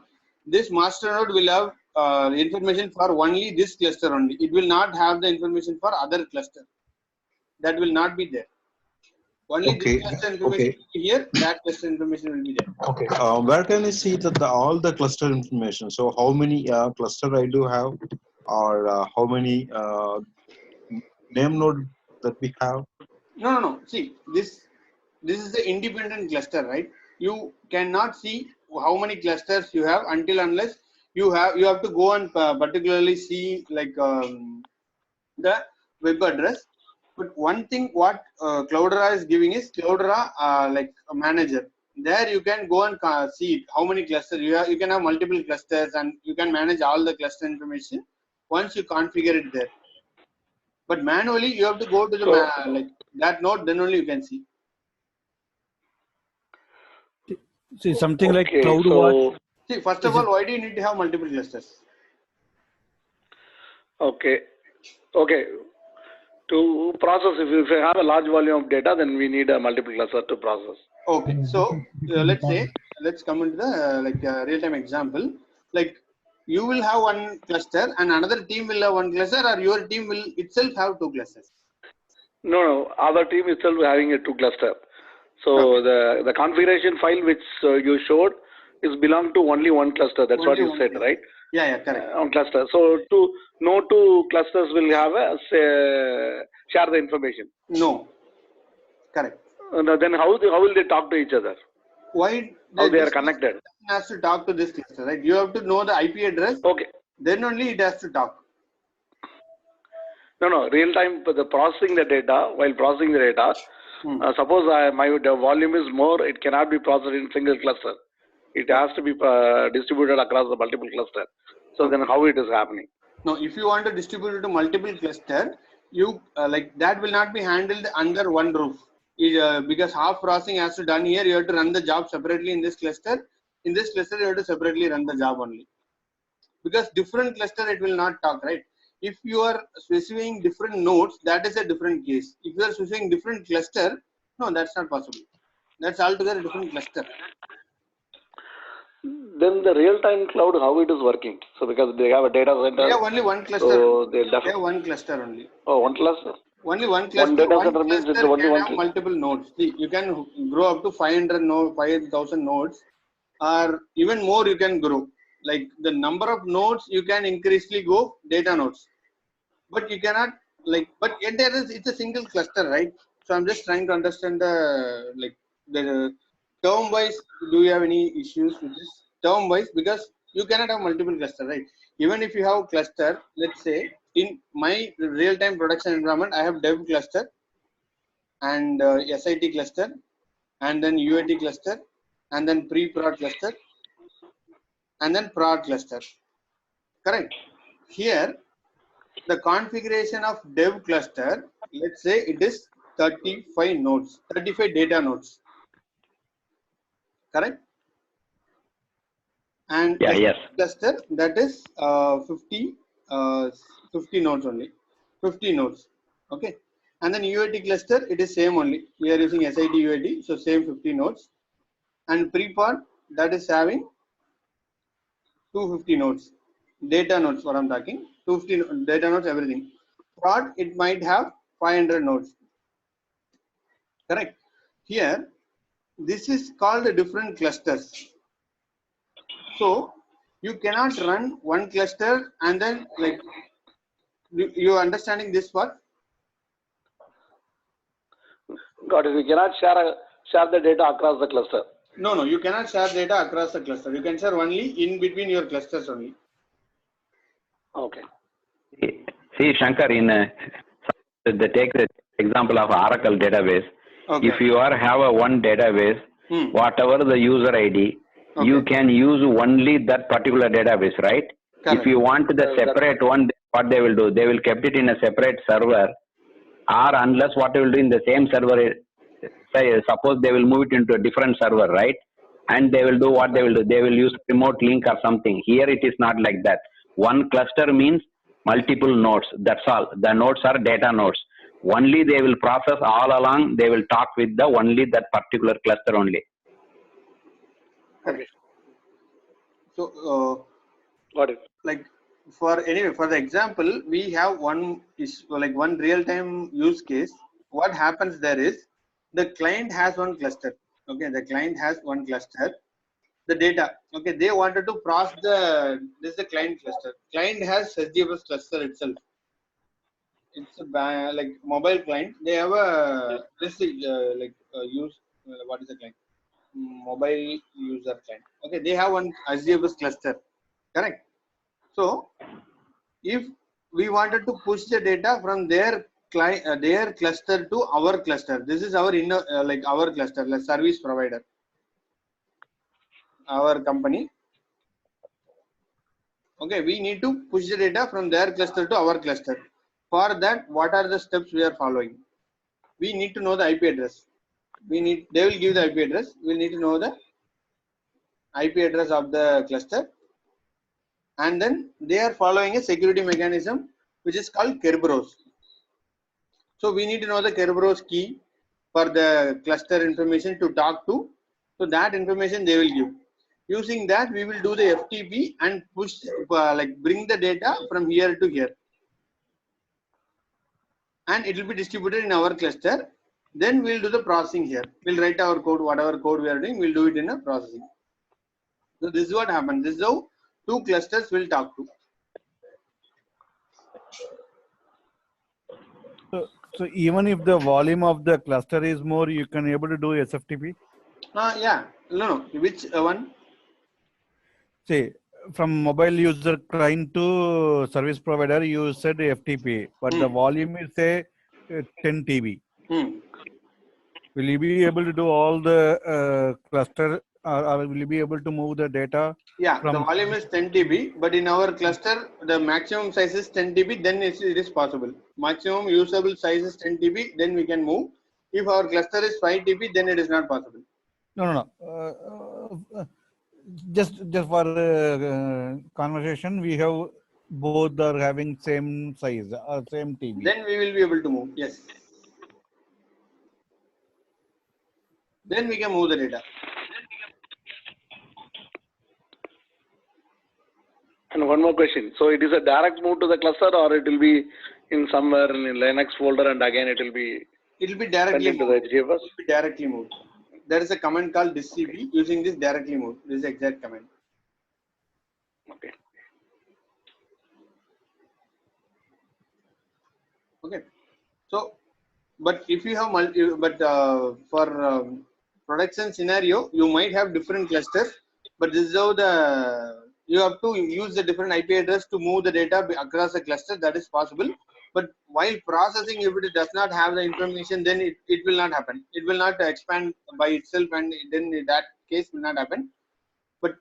this master node will have information for only this cluster only. It will not have the information for other cluster. That will not be there. Only this cluster information will be here. That cluster information will be there. Okay. Where can I see that all the cluster information? So how many cluster I do have, or how many name node that we have? No. See this. this is the independent cluster, right? You cannot see how many clusters you have until unless you have to go and particularly see like the web address. But one thing what Cloudera is giving is Cloudera like a manager. There you can go and see how many clusters you have. You can have multiple clusters and you can manage all the cluster information once you configure it there. But manually you have to go to the like that node, then only you can see. See, something like Okay, CloudWatch. See, first of all, why do you need to have multiple clusters? Okay. To process, if you have a large volume of data, then we need a multiple cluster to process. Okay, so let's come into the like real-time example. Like you will have one cluster and another team will have one cluster, or your team will itself have two clusters. No, our team itself having a two cluster. So the configuration file which you showed is belong to only one cluster. That's what you said, right? Yeah, correct. On cluster. So no two clusters will have a share the information. No, correct. Then how will they talk to each other? Why? How they are connected? Has to talk to this cluster, right? You have to know the IP address. Okay. Then only it has to talk. No. Real time the processing the data. While processing the data, suppose the volume is more, it cannot be processed in single cluster. It has to be distributed across the multiple cluster. So then how it is happening? No, if you want to distribute it to multiple cluster, you like that will not be handled under one roof. Because half processing has to done here, you have to run the job separately in this cluster. In this cluster, you have to separately run the job only. Because different cluster, it will not talk, right? If you are specifying different nodes, that is a different case. If you are specifying different cluster, no, that's not possible. That's altogether a different cluster. Then the real-time cloud, how it is working? So because they have a data center. They have only one cluster. So they have one cluster only. Oh, one cluster? Only one cluster. One data center means it's only one have multiple nodes. See, you can grow up to 500 nodes, 5,000 nodes, or even more you can grow. Like the number of nodes you can increasingly go data nodes. But you cannot but yet it's a single cluster, right? So I'm just trying to understand the term wise. Do you have any issues with this term wise? Because you cannot have multiple cluster, right? Even if you have cluster, let's say in my real-time production environment, I have dev cluster and SIT cluster, and then UAT cluster, and then pre-prod cluster, and then prod cluster. Correct. Here, the configuration of dev cluster, let's say it is 35 nodes, 35 data nodes. Correct. And cluster, that is 50 nodes only, 50 nodes. Okay. And then UAT cluster, it is same only. We are using SIT UAT, so same 50 nodes. And pre-pod, that is having 250 nodes, data nodes. What I'm talking, 250 data nodes, everything. Prod, it might have 500 nodes. Correct. Here, this is called different clusters. So you cannot run one cluster and then like you understanding this part? Got it. You cannot share the data across the cluster. No, you cannot share data across the cluster. You can share only in between your clusters only. Okay. See, Shankar, take the example of Oracle database. Okay. If you have one database, whatever the user ID, you can use only that particular database, right? Correct. If you want the separate one, what they will do? They will keep it in a separate server, or unless what they will do in the same server, suppose they will move it into a different server, right? And they will do what they will do. They will use remote link or something. Here it is not like that. One cluster means multiple nodes. That's all. The nodes are data nodes. Only they will process all along. They will talk with the only that particular cluster only. Okay. So, got it. Like for the example, we have one real-time use case. What happens there is the client has one cluster. Okay, the client has one cluster. The data. Okay, they wanted to process this is the client cluster. Client has HDFS cluster itself. It's a like mobile client. They have a use what is the client? Mobile user client. Okay, they have one HDFS cluster, correct? So if we wanted to push the data from their client, their cluster to our cluster, this is our inner, like our cluster, like service provider, our company. Okay, we need to push the data from their cluster to our cluster. For that, what are the steps we are following? We need to know the IP address. They will give the IP address. We need to know the IP address of the cluster, and then they are following a security mechanism which is called Kerberos. So we need to know the Kerberos key for the cluster information to talk to. So that information they will give. Using that, we will do the FTP and push, like bring the data from here to here, and it will be distributed in our cluster. Then we'll do the processing here. We'll write our code, whatever code we are doing, we'll do it in a processing. So this is what happens. This is how two clusters will talk to. So even if the volume of the cluster is more, you can able to do SFTP? Yeah. No. Which one? See, from mobile user client to service provider, you said FTP, but the volume is say 10 TB. Will you be able to do all the cluster, or will you be able to move the data? Yeah, the volume is 10 TB, but in our cluster, the maximum size is 10 TB, then it is possible. Maximum usable size is 10 TB, then we can move. If our cluster is 5 TB, then it is not possible. No. Just for conversation, we have both are having same size or same TB. Then we will be able to move. Yes. Then we can move the data. And one more question. So it is a direct move to the cluster, or it will be in somewhere in Linux folder, and again it will be directly moved. To the HDFS? It will be directly moved. There is a command called discb. Using this, directly move. This is the exact command. Okay. Okay. So, but if you have for production scenario, you might have different clusters. But this is how you have to use the different IP address to move the data across the cluster. That is possible. But while processing, if it does not have the information, then it will not happen. It will not expand by itself, and then that case will not happen. But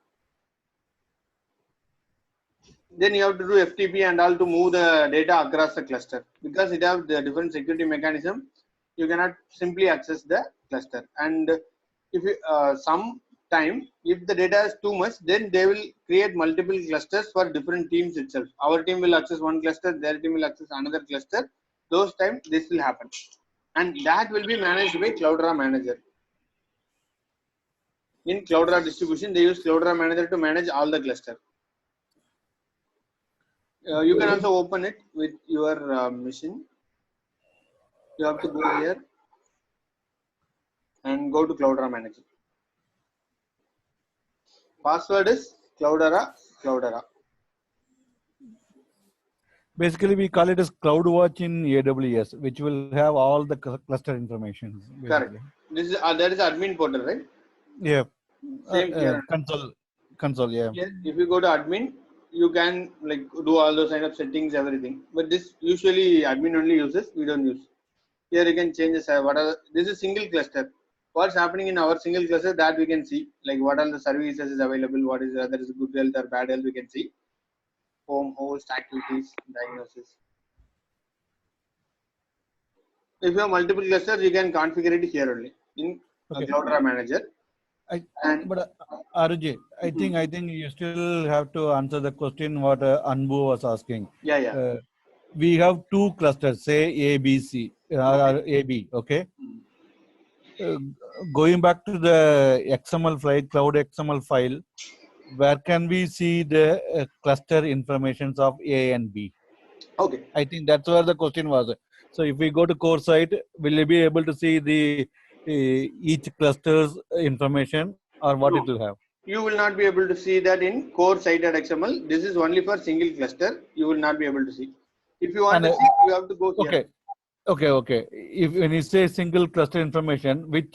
then you have to do FTP and all to move the data across the cluster, because it has the different security mechanism. You cannot simply access the cluster. And if sometime if the data is too much, then they will create multiple clusters for different teams itself. Our team will access one cluster, their team will access another cluster. Those times this will happen, and that will be managed by Cloudera Manager. In Cloudera distribution, they use Cloudera Manager to manage all the cluster. You can also open it with your machine. You have to go here and go to Cloudera Manager. Password is Cloudera. Basically, we call it as CloudWatch in AWS, which will have all the cluster information. Basically. Correct. This is that is admin portal, right? Yeah. Same here. Console. Yeah. Yes. If you go to admin, you can like do all those kind of settings, everything. But this usually admin only uses. We don't use. Here you can change this. This is single cluster. What's happening in our single cluster, that we can see. Like what are the services is available. What is there is good health or bad health, we can see. Home, host, activities, diagnosis. If you have multiple clusters, you can configure it here only in Cloudera Manager. But Arujit, I think you still have to answer the question what Anbu was asking. Yeah. We have two clusters, say A, B, C, or A, B. Okay. Going back to the XML file, Cloud XML file, where can we see the cluster informations of A and B? Okay. I think that's where the question was. So if we go to core site, will you be able to see the each cluster's information, or what it will have? You will not be able to see that in core site.xml. This is only for single cluster. You will not be able to see. If you want to see, you have to go here. Okay. Okay. If when you say single cluster information, which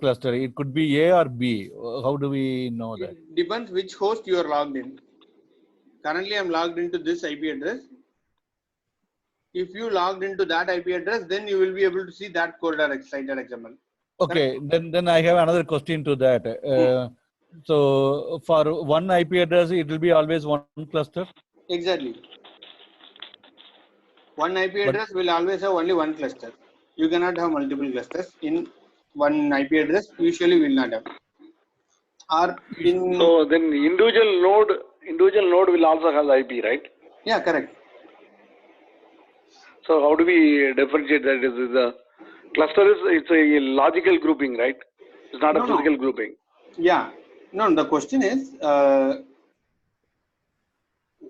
cluster? It could be A or B. How do we know that? It depends which host you are logged in. Currently, I'm logged into this IP address. If you logged into that IP address, then you will be able to see that core direct site.xml. Okay, then I have another question to that. So for one IP address, it will be always one cluster? Exactly. One IP address will always have only one cluster. You cannot have multiple clusters in one IP address. Usually, will not have. Or in So then individual node will also have the IP, right? Yeah, correct. So how do we differentiate that? Is the cluster it's a logical grouping, right? It's not a physical grouping. Yeah. No, the question is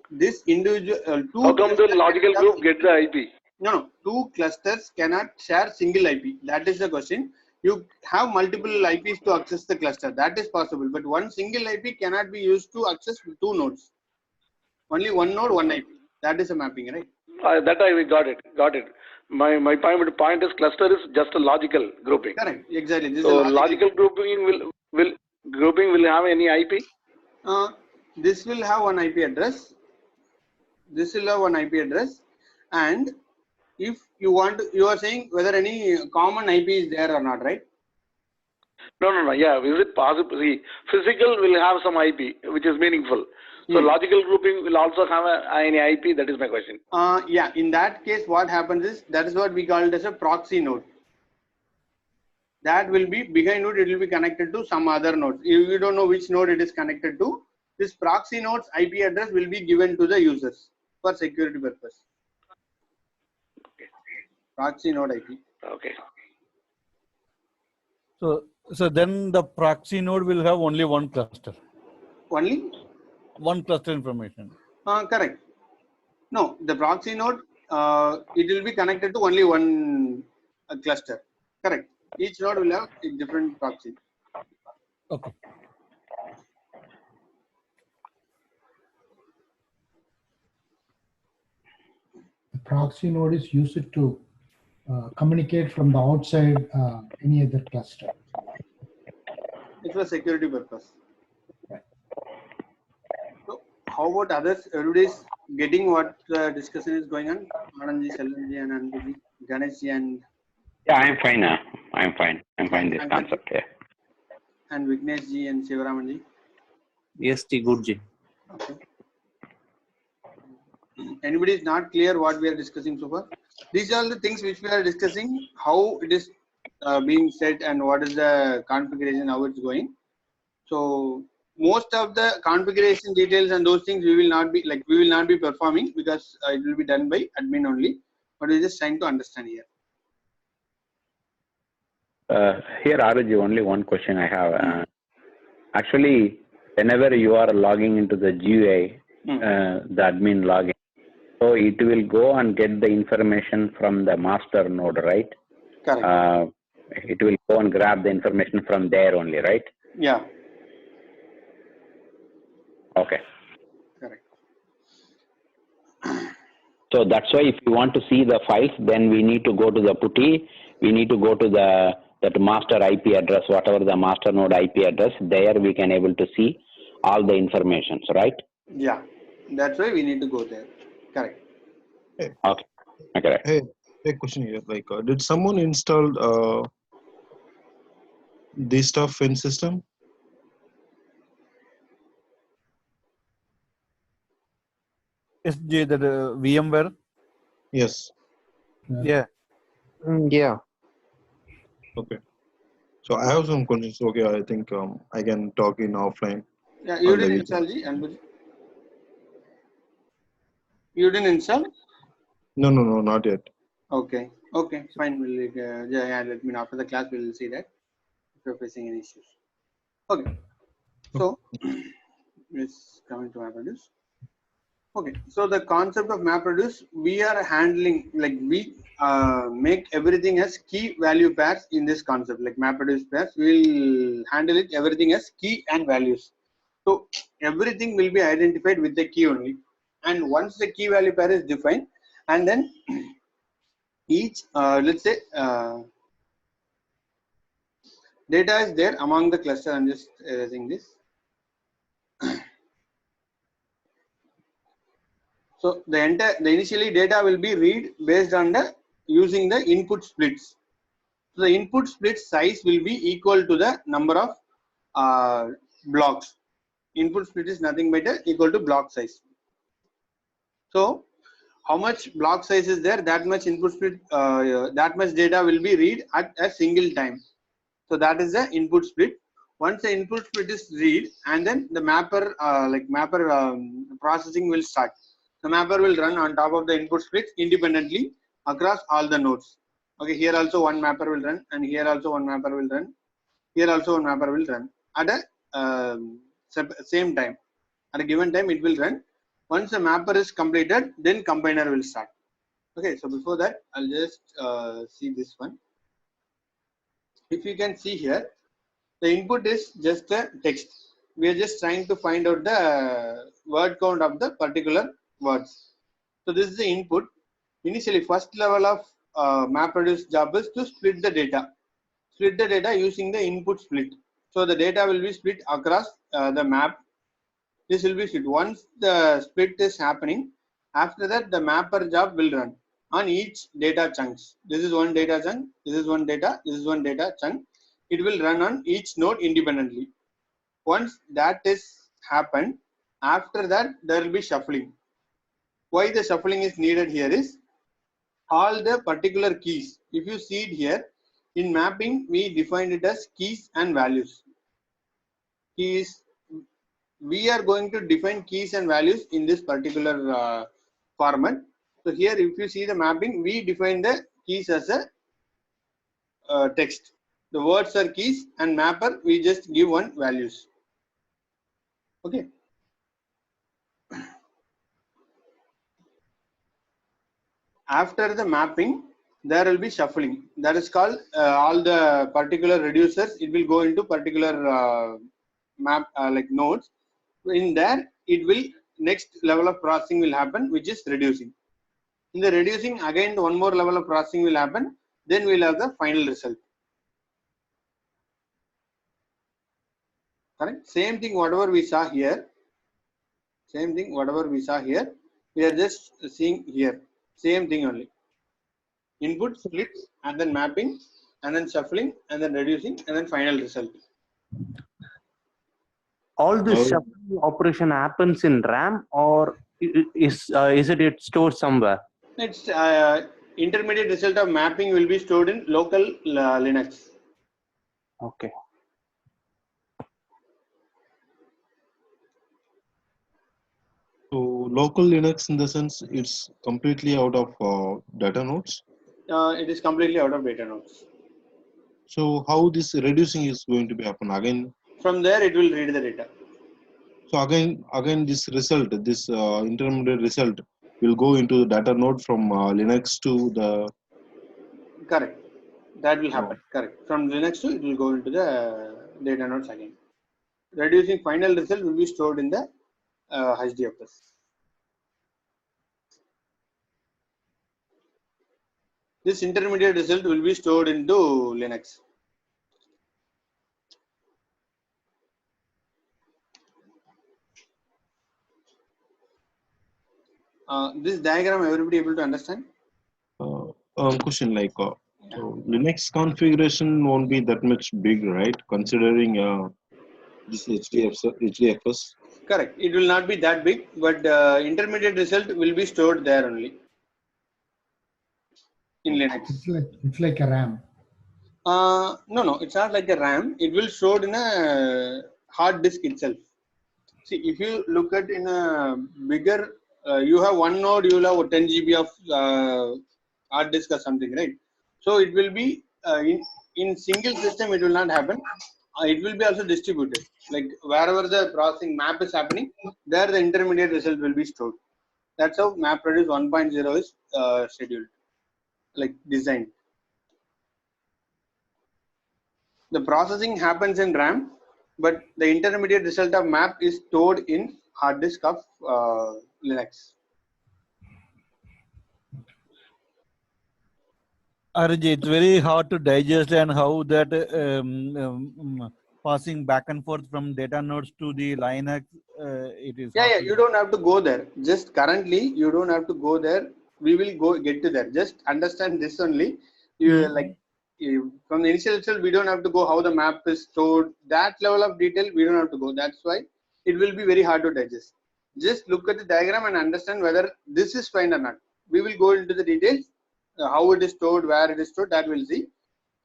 this individual How come the logical group gets the IP? No, two clusters cannot share single IP. That is the question. You have multiple IPs to access the cluster. That is possible, but one single IP cannot be used to access two nodes. Only one node, one IP. That is a mapping, right? That I got it. My point is cluster is just a logical grouping. Correct. Exactly. This so is logical grouping will have any IP? This will have one IP address. This will have one IP address, and if you want, you are saying whether any common IP is there or not, right? No. Yeah, is it possible? See, physical will have some IP which is meaningful. So logical grouping will also have any IP. That is my question. Yeah. In that case, what happens is that is what we call it as a proxy node. That will be behind node. It will be connected to some other node. If you don't know which node it is connected to, this proxy node's IP address will be given to the users for security purpose. Okay. Proxy node IP. Okay. So then the proxy node will have only one cluster. Only one cluster information. Correct. No, the proxy node it will be connected to only one cluster. Correct. Each node will have a different proxy. Okay. The proxy node is used to communicate from the outside any other cluster. It's for security purpose. Right. So, how about others? Everybody is getting what the discussion is going on? Anandji, Selvanji, and Anandji, Ganeshji, and yeah, I'm fine. I'm fine. This concept. Yeah. And Vigneshji and Shivaramanji. Yes, Good. Okay. Anybody is not clear what we are discussing so far? These are the things which we are discussing, how it is being set and what is the configuration, how it's going. So most of the configuration details and those things we will not be performing because it will be done by admin only. But we're just trying to understand here. Here, Aruji, only one question I have. Actually, whenever you are logging into the GUI, the admin login, so it will go and get the information from the master node, right? Correct. It will go and grab the information from there only, right? Yeah. Okay. Correct. So that's why if you want to see the files, then we need to go to the putty. We need to go to that master IP address, whatever the master node IP address. There we can able to see all the information, right? Yeah. That's why we need to go there. Correct. Hey. Okay. Okay. Hey, question here. Like, did someone install this stuff in system? SJ, the VMware? Yes. Yeah. Yeah. Okay. So I have some questions. Okay, I think I can talk in offline. Yeah, you didn't install Anbudji? You didn't install? No, not yet. Okay, fine. We'll let me know after the class. We'll see that if you're facing any issues. Okay, so let's come into MapReduce. Okay, so the concept of MapReduce, we are handling we make everything as key value pairs in this concept, like MapReduce pairs. We'll handle it everything as key and values. So everything will be identified with the key only. And once the key value pair is defined, and then each let's say data is there among the cluster. I'm just erasing this. So the initially data will be read based on the using the input splits. So the input split size will be equal to the number of blocks. Input split is nothing but equal to block size. So how much block size is there, that much input split, that much data will be read at a single time. So that is the input split. Once the input split is read, and then the mapper processing will start. The mapper will run on top of the input split independently across all the nodes. Okay, here also one mapper will run, and here also one mapper will run. Here also one mapper will run at a same time. At a given time, it will run. Once the mapper is completed, then combiner will start. Okay, so before that, I'll just see this one. If you can see here, the input is just a text. We are just trying to find out the word count of the particular words. So this is the input. Initially, first level of MapReduce job is to split the data. Split the data using the input split. So the data will be split across the map. This will be split. Once the split is happening, after that the mapper job will run on each data chunks. This is one data chunk. This is one data. This is one data chunk. It will run on each node independently. Once that is happened, after that there will be shuffling. Why the shuffling is needed here is all the particular keys. If you see it here, in mapping we defined it as keys and values. Keys, we are going to define keys and values in this particular format. So here if you see the mapping, we define the keys as a text. The words are keys, and mapper we just give one values. Okay. After the mapping, there will be shuffling. That is called all the particular reducers. It will go into particular map like nodes. In there, it will next level of processing will happen, which is reducing. In the reducing, again one more level of processing will happen. Then we'll have the final result. Correct. Same thing. Whatever we saw here. Same thing. Whatever we saw here, we are just seeing here. Same thing only. Input, split, and then mapping, and then shuffling, and then reducing, and then final result. All this shuffling operation happens in RAM, or is it stored somewhere? It's intermediate result of mapping will be stored in local Linux. Okay. So local Linux, in the sense, it's completely out of data nodes. It is completely out of data nodes. So how this reducing is going to be happen again? From there, it will read the data. So again, this result, this intermediate result, will go into the data node from Linux to the. Correct. That will happen. Correct. From Linux to it will go into the data nodes again. Reducing final result will be stored in the HDFS. This intermediate result will be stored into Linux. This diagram, everybody able to understand? Question like so Linux configuration won't be that much big, right? Considering this HDFS. Correct. It will not be that big, but intermediate result will be stored there only in Linux. It's like a RAM. No, it's not like a RAM. It will stored in a hard disk itself. See, if you look at in a bigger, you have one node, you will have 10 GB of hard disk or something, right? So it will be in single system. It will not happen. It will be also distributed. Like wherever the processing map is happening, there the intermediate result will be stored. That's how MapReduce 1.0 is scheduled, like designed. The processing happens in RAM, but the intermediate result of map is stored in hard disk of Linux. Arjun, it's very hard to digest and how that passing back and forth from data nodes to the Linux, it is hard Yeah, to you don't have to go there. Just currently, you don't have to go there. We will get to there. Just understand this only. You from the initial itself, we don't have to go how the map is stored. That level of detail, we don't have to go. That's why it will be very hard to digest. Just look at the diagram and understand whether this is fine or not. We will go into the details, how it is stored, where it is stored, that we'll see.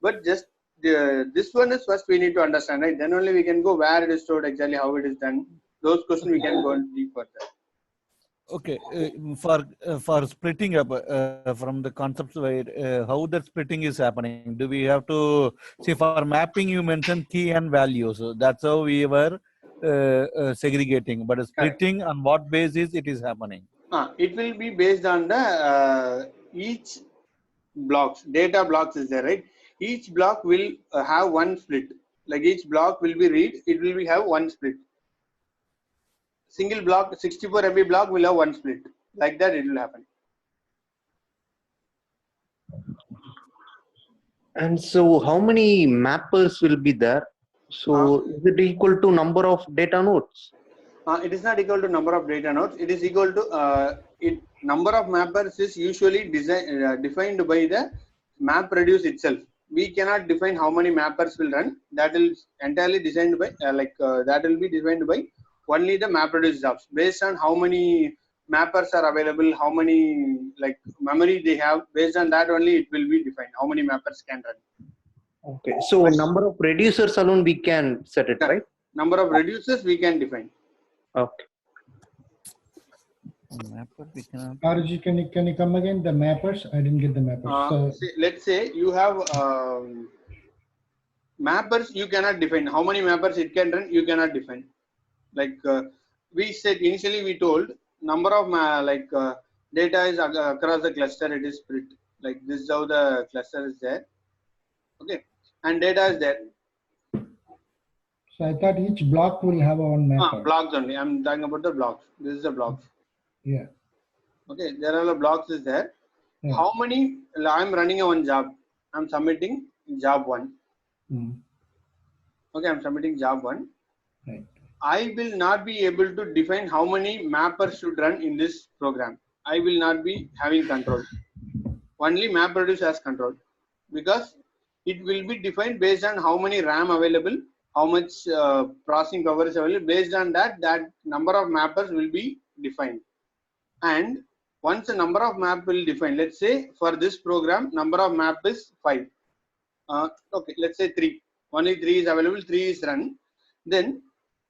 But just this one is first we need to understand, right? Then only we can go where it is stored, exactly how it is done. Those questions we can go deep further. Okay, for splitting up from the concepts, how that splitting is happening? Do we have to see for mapping? You mentioned key and values. So that's how we were segregating. But splitting on what basis it is happening? It will be based on the each blocks. Data blocks is there, right? Each block will have one split. Like each block will be read. It will be have one split. Single block, 64 MB block will have one split. Like that, it will happen. And so, how many mappers will be there? So, is it equal to number of data nodes? It is not equal to number of data nodes. It is equal to number of mappers is usually defined by the map reduce itself. We cannot define how many mappers will run. That is entirely designed by that will be defined by only the map reduce jobs based on how many mappers are available, how many like memory they have. Based on that only it will be defined how many mappers can run. Okay, so number of reducers alone we can set it, right? Number of reducers we can define. Okay. Arjun, can you come again? The mappers? I didn't get the mappers. Let's say you have mappers. You cannot define how many mappers it can run. You cannot define. Like we said initially, we told number of data is across the cluster. It is split. Like this is how the cluster is there. Okay, and data is there. So I thought each block will have one mapper. Blocks only. I'm talking about the blocks. This is the blocks. Yeah. Okay, there are the blocks is there. Yeah. How many? I'm running a one job. I'm submitting job 1. Okay, I'm submitting job 1. Right. I will not be able to define how many mappers should run in this program. I will not be having control. Only MapReduce has control because it will be defined based on how many RAM available, how much processing power is available. Based on that, that number of mappers will be defined. And once the number of map will define, let's say for this program, number of map is 5. Okay, let's say 3. Only 3 is available, 3 is run. Then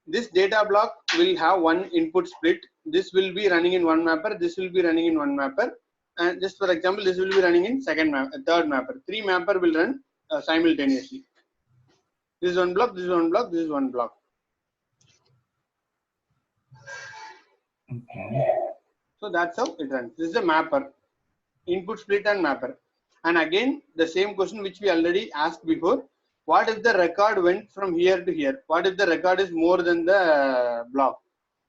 this data block will have one input split. This will be running in one mapper. This will be running in one mapper. And just for example, this will be running in third mapper. 3 mapper will run simultaneously. This is one block. This is one block. This is one block. Okay. So that's how it runs. This is a mapper, input split and mapper. And again, the same question which we already asked before. What if the record went from here to here? What if the record is more than the block?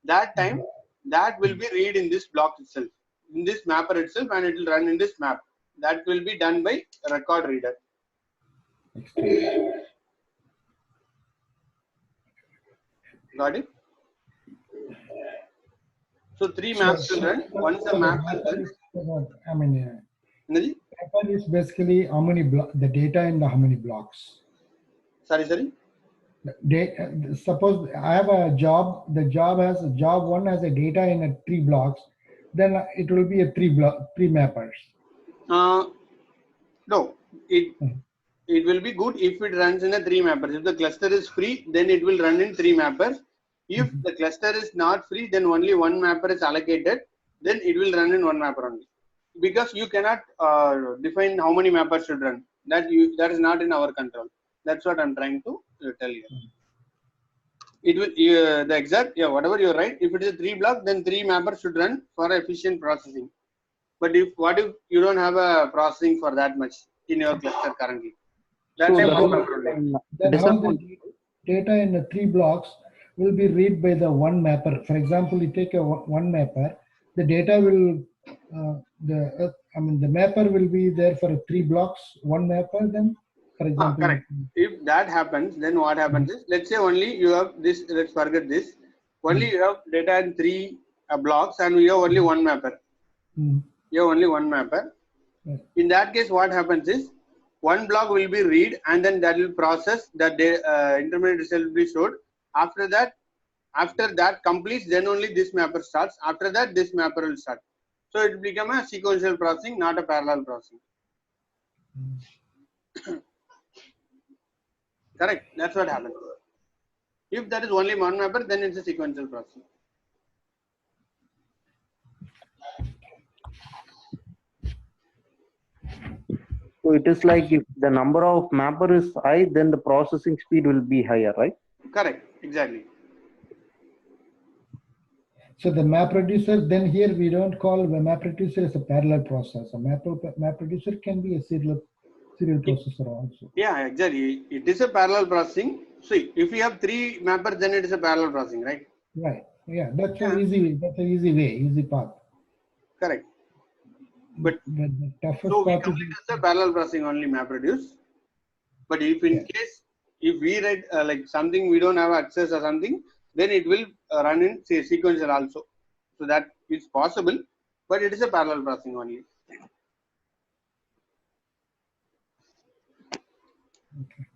That time, that will be read in this block itself, in this mapper itself, and it will run in this map. That will be done by a record reader. Got it? So 3 maps will run. Once the map is done. I mean, mapper is basically how many the data in the how many blocks. Sorry. Suppose I have a job. The job 1 has a data in a 3 blocks. Then it will be a 3 mappers. No, it will be good if it runs in a 3 mappers. If the cluster is free, then it will run in 3 mappers. If the cluster is not free, then only one mapper is allocated. Then it will run in one mapper only. Because you cannot define how many mappers should run. That is not in our control. That's what I'm trying to tell you. It will the exact whatever you're right. If it is a 3 block, then 3 mappers should run for efficient processing. But what if you don't have a processing for that much in your cluster currently? That so time then how the data in the 3 blocks will be read by the one mapper. For example, you take a one mapper, the data will mean, the mapper will be there for 3 blocks, one mapper then, for example. Correct. If that happens, then what happens is, let's say only you have this, let's forget this. Only you have data in 3 blocks and you have only one mapper. You have only one mapper. In that case, what happens is, one block will be read and then that will process that intermediate result will be stored. After that completes, then only this mapper starts. After that, this mapper will start. So it will become a sequential processing, not a parallel processing. Correct. That's what happens. If that is only one mapper, then it's a sequential processing. So it is like if the number of mapper is high, then the processing speed will be higher, right? Correct. Exactly. So the map reducer, then here we don't call the map reducer as a parallel process. A map reducer can be a serial processor also. Yeah, exactly. It is a parallel processing. See, if you have 3 mappers, then it is a parallel processing, right? Right. Yeah, that's an easy way, easy path. Correct. But the toughest so we part complete as a parallel processing only map reduce. But if in case if we write like something we don't have access or something, then it will run in say sequential also. So that is possible, but it is a parallel processing only. Okay.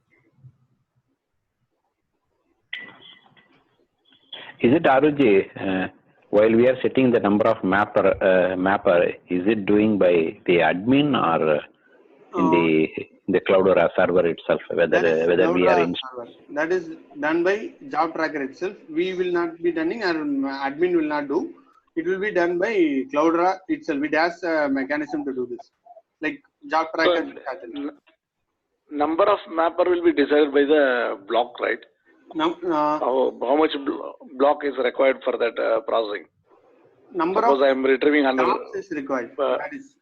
Is it Aruji? While we are setting the number of mapper, is it doing by the admin or in the cloud or a server itself? Whether we are in that is done by job tracker itself. We will not be doing, or admin will not do. It will be done by Cloudera itself. It has a mechanism to do this, like job tracker. So, number of mapper will be decided by the block, right? Now, how much block is required for that processing? Number Suppose of I am retrieving 100. is required. That is.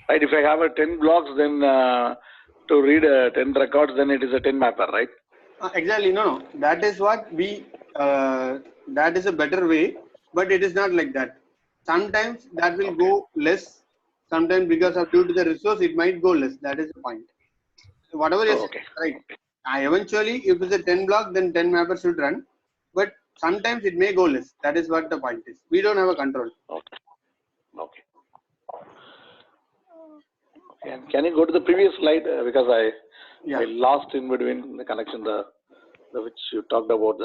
Right. If I have a 10 blocks, then to read 10 records, then it is a 10 mapper, right? Exactly. No. That is what we. That is a better way, but it is not like that. Sometimes that will go less. Sometimes because of due to the resource, it might go less. That is the point. Whatever you say, right. Eventually, if it's a 10 block, then 10 mappers should run. But sometimes it may go less. That is what the point is. We don't have a control. Okay. Can you go to the previous slide because I lost in between the connection the which you talked about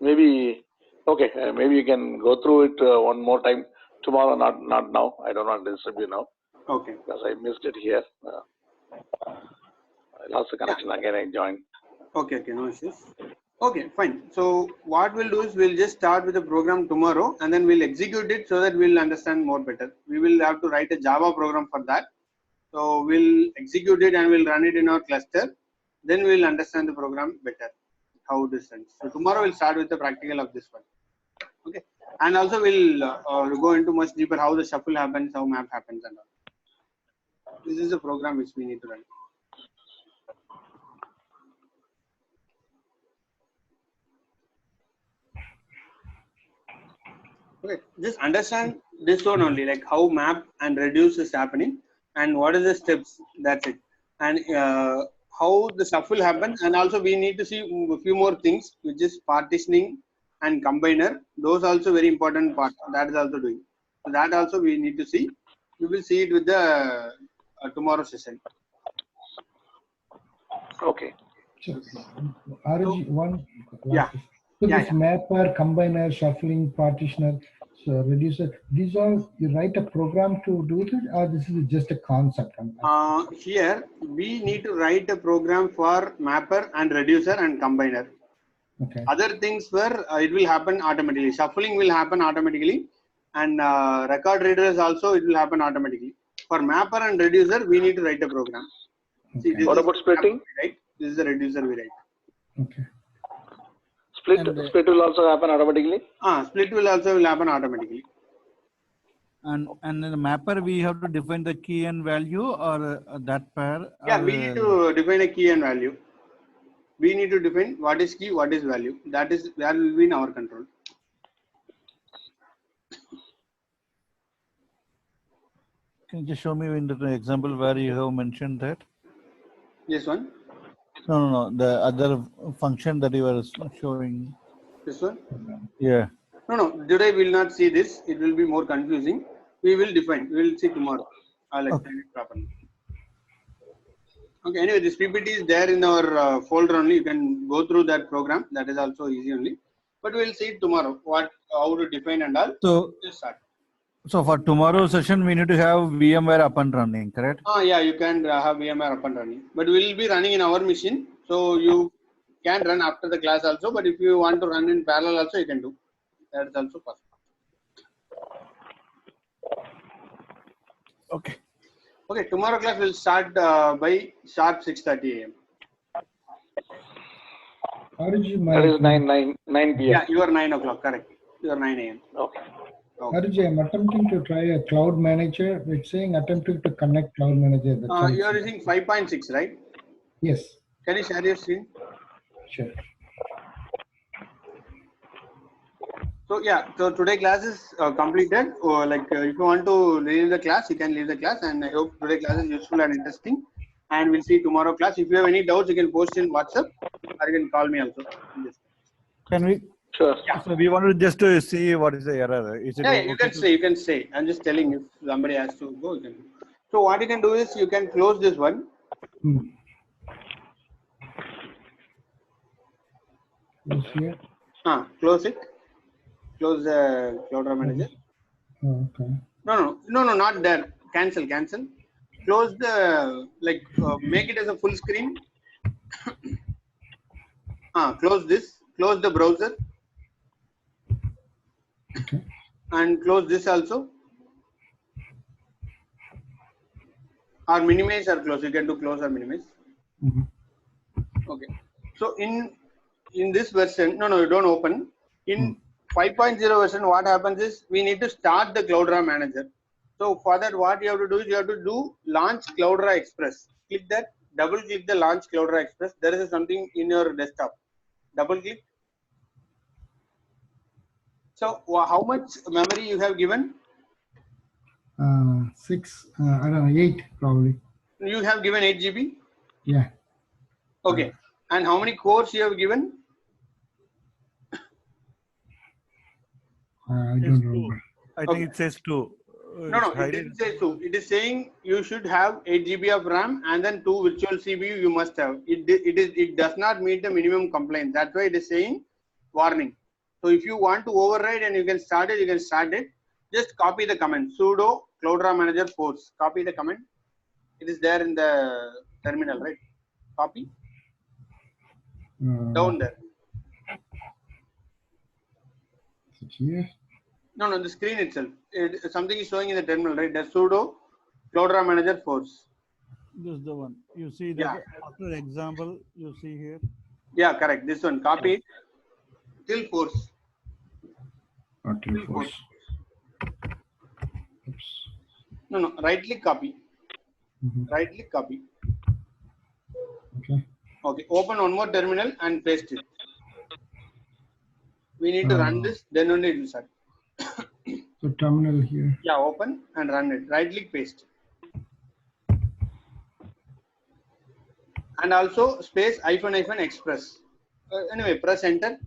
maybe maybe you can go through it one more time tomorrow, not now. I don't want to disturb you now. Okay. Because I missed it here. I lost the connection again. I joined. Okay. No issues. Okay, fine. So what we'll do is we'll just start with the program tomorrow and then we'll execute it so that we'll understand more better. We will have to write a Java program for that. So we'll execute it and we'll run it in our cluster. Then we'll understand the program better, how it is done. So tomorrow we'll start with the practical of this one. Okay. And also we'll go into much deeper how the shuffle happens, how map happens and all. This is a program which we need to run. Okay, just understand this one only, like how map and reduce is happening and what is the steps, that's it. And how the shuffle happens, and also we need to see a few more things, which is partitioning and combiner. Those also very important part, that is also doing. So that also we need to see. We will see it with the tomorrow session. Okay. So, one. So this mapper, combiner, shuffling, partitioner, so reducer, these all you write a program to do it, or this is just a concept? Here we need to write a program for mapper and reducer and combiner. Okay. Other things where it will happen automatically. Shuffling will happen automatically, and record readers also it will happen automatically. For mapper and reducer, we need to write a program. Okay. See, what about splitting? Right? This is the reducer we write. Okay. Split will also happen automatically? Split will also happen automatically. And in the mapper, we have to define the key and value or that pair? Yeah, we need to define a key and value. We need to define what is key, what is value. That will be in our control. Can you just show me in the example where you have mentioned that? This one. No. The other function that you were showing. This one. Yeah. No. Today we will not see this. It will be more confusing. We will define. We will see tomorrow. I'll explain it properly. Okay. Anyway, this PPT is there in our folder only. You can go through that program. That is also easy only. But we will see it tomorrow. How to define and all. So just start. So for tomorrow's session, we need to have VMware up and running, correct? Yeah, you can have VMware up and running. But we will be running in our machine. So you can run after the class also. But if you want to run in parallel also, you can do. That is also possible. Okay. Okay, tomorrow class will start by sharp 6:30 a.m. That is 9 p.m. Yeah, you are 9 o'clock, correct. You are 9 a.m. Okay. Arjun, I'm attempting to try a cloud manager. It's saying attempting to connect cloud manager. You are using 5.6, right? Yes. Can you share your screen? Sure. So yeah, so today class is completed. If you want to leave the class, you can leave the class. And I hope today class is useful and interesting. And we'll see tomorrow class. If you have any doubts, you can post in WhatsApp or you can call me also. Can we? Sure. Yeah. So we wanted just to see what is the error. Is it You can say. You can say. I'm just telling if somebody has to go. You can. So what you can do is you can close this one. Close here. Close it. Close the Cloudera manager. Okay. No, not there. Cancel. Close the make it as a full screen. Close this. Close the browser. Okay. And close this also. Or minimize or close. You can do close or minimize. Okay. So in this version, no, you don't open. In 5.0 version, what happens is we need to start the Cloudera manager. So for that, what you have to do is you have to do launch Cloudera Express. Click that. Double click the launch Cloudera Express. There is something in your desktop. Double click. So how much memory you have given? 6. I don't know, 8 probably. You have given 8 GB. Yeah. Okay. And how many cores you have given? I don't remember. I think it says 2. No, it didn't say 2. It is saying you should have 8 GB of RAM and then 2 virtual CPU you must have. It does not meet the minimum complaint. That's why it is saying warning. So if you want to override and you can start it, you can start it. Just copy the command sudo Cloudera manager force. Copy the command. It is there in the terminal, right? Copy. Down there. Here. No, the screen itself. Something is showing in the terminal, right? The sudo Cloudera manager force. This is the one. You see that after example, you see here. Yeah, correct. This one. Copy it. Till force. Till force. Oops. No. Right click copy. Right click copy. Okay. Open one more terminal and paste it. We need to run this. Then only it will start. So terminal here. Yeah. Open and run it. Right click paste. And also space --- express. Anyway, press enter.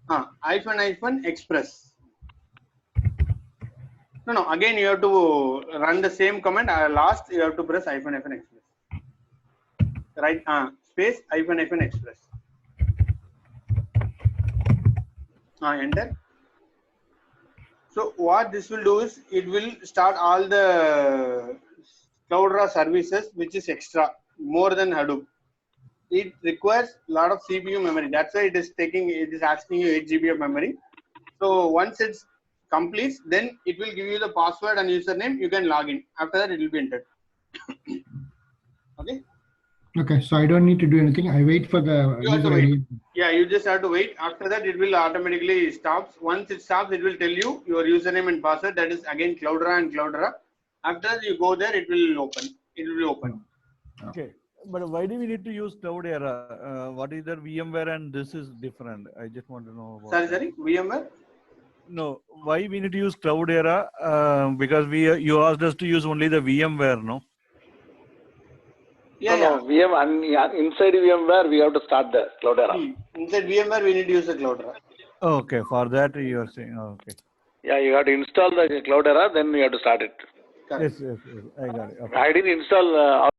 --- express. No. Again, you have to run the same command. Last, you have to press --- express. Right? Space --- express. Enter. So what this will do is it will start all the Cloudera services, which is extra, more than Hadoop. It requires a lot of CPU memory. That's why it is asking you 8 GB of memory. So once it completes, then it will give you the password and username. You can log in. After that, it will be entered. Okay. Okay, so I don't need to do anything. I wait for the user ID. Yeah, you just have to wait. After that, it will automatically stop. Once it stops, it will tell you your username and password. That is again Cloudera and Cloudera. After that, you go there, it will open. It will be open. Okay, but why do we need to use Cloudera? What is that VMware and this is different? I just want to know about. Sorry, VMware. No, why we need to use Cloudera? Because you asked us to use only the VMware, no? Yeah, no, VM and inside VMware we have to start the Cloudera. Inside VMware we need to use the Cloudera. Okay, for that you are saying, okay. Yeah, you have to install the Cloudera, then you have to start it. Correct. Yes, I got it. Okay. I didn't install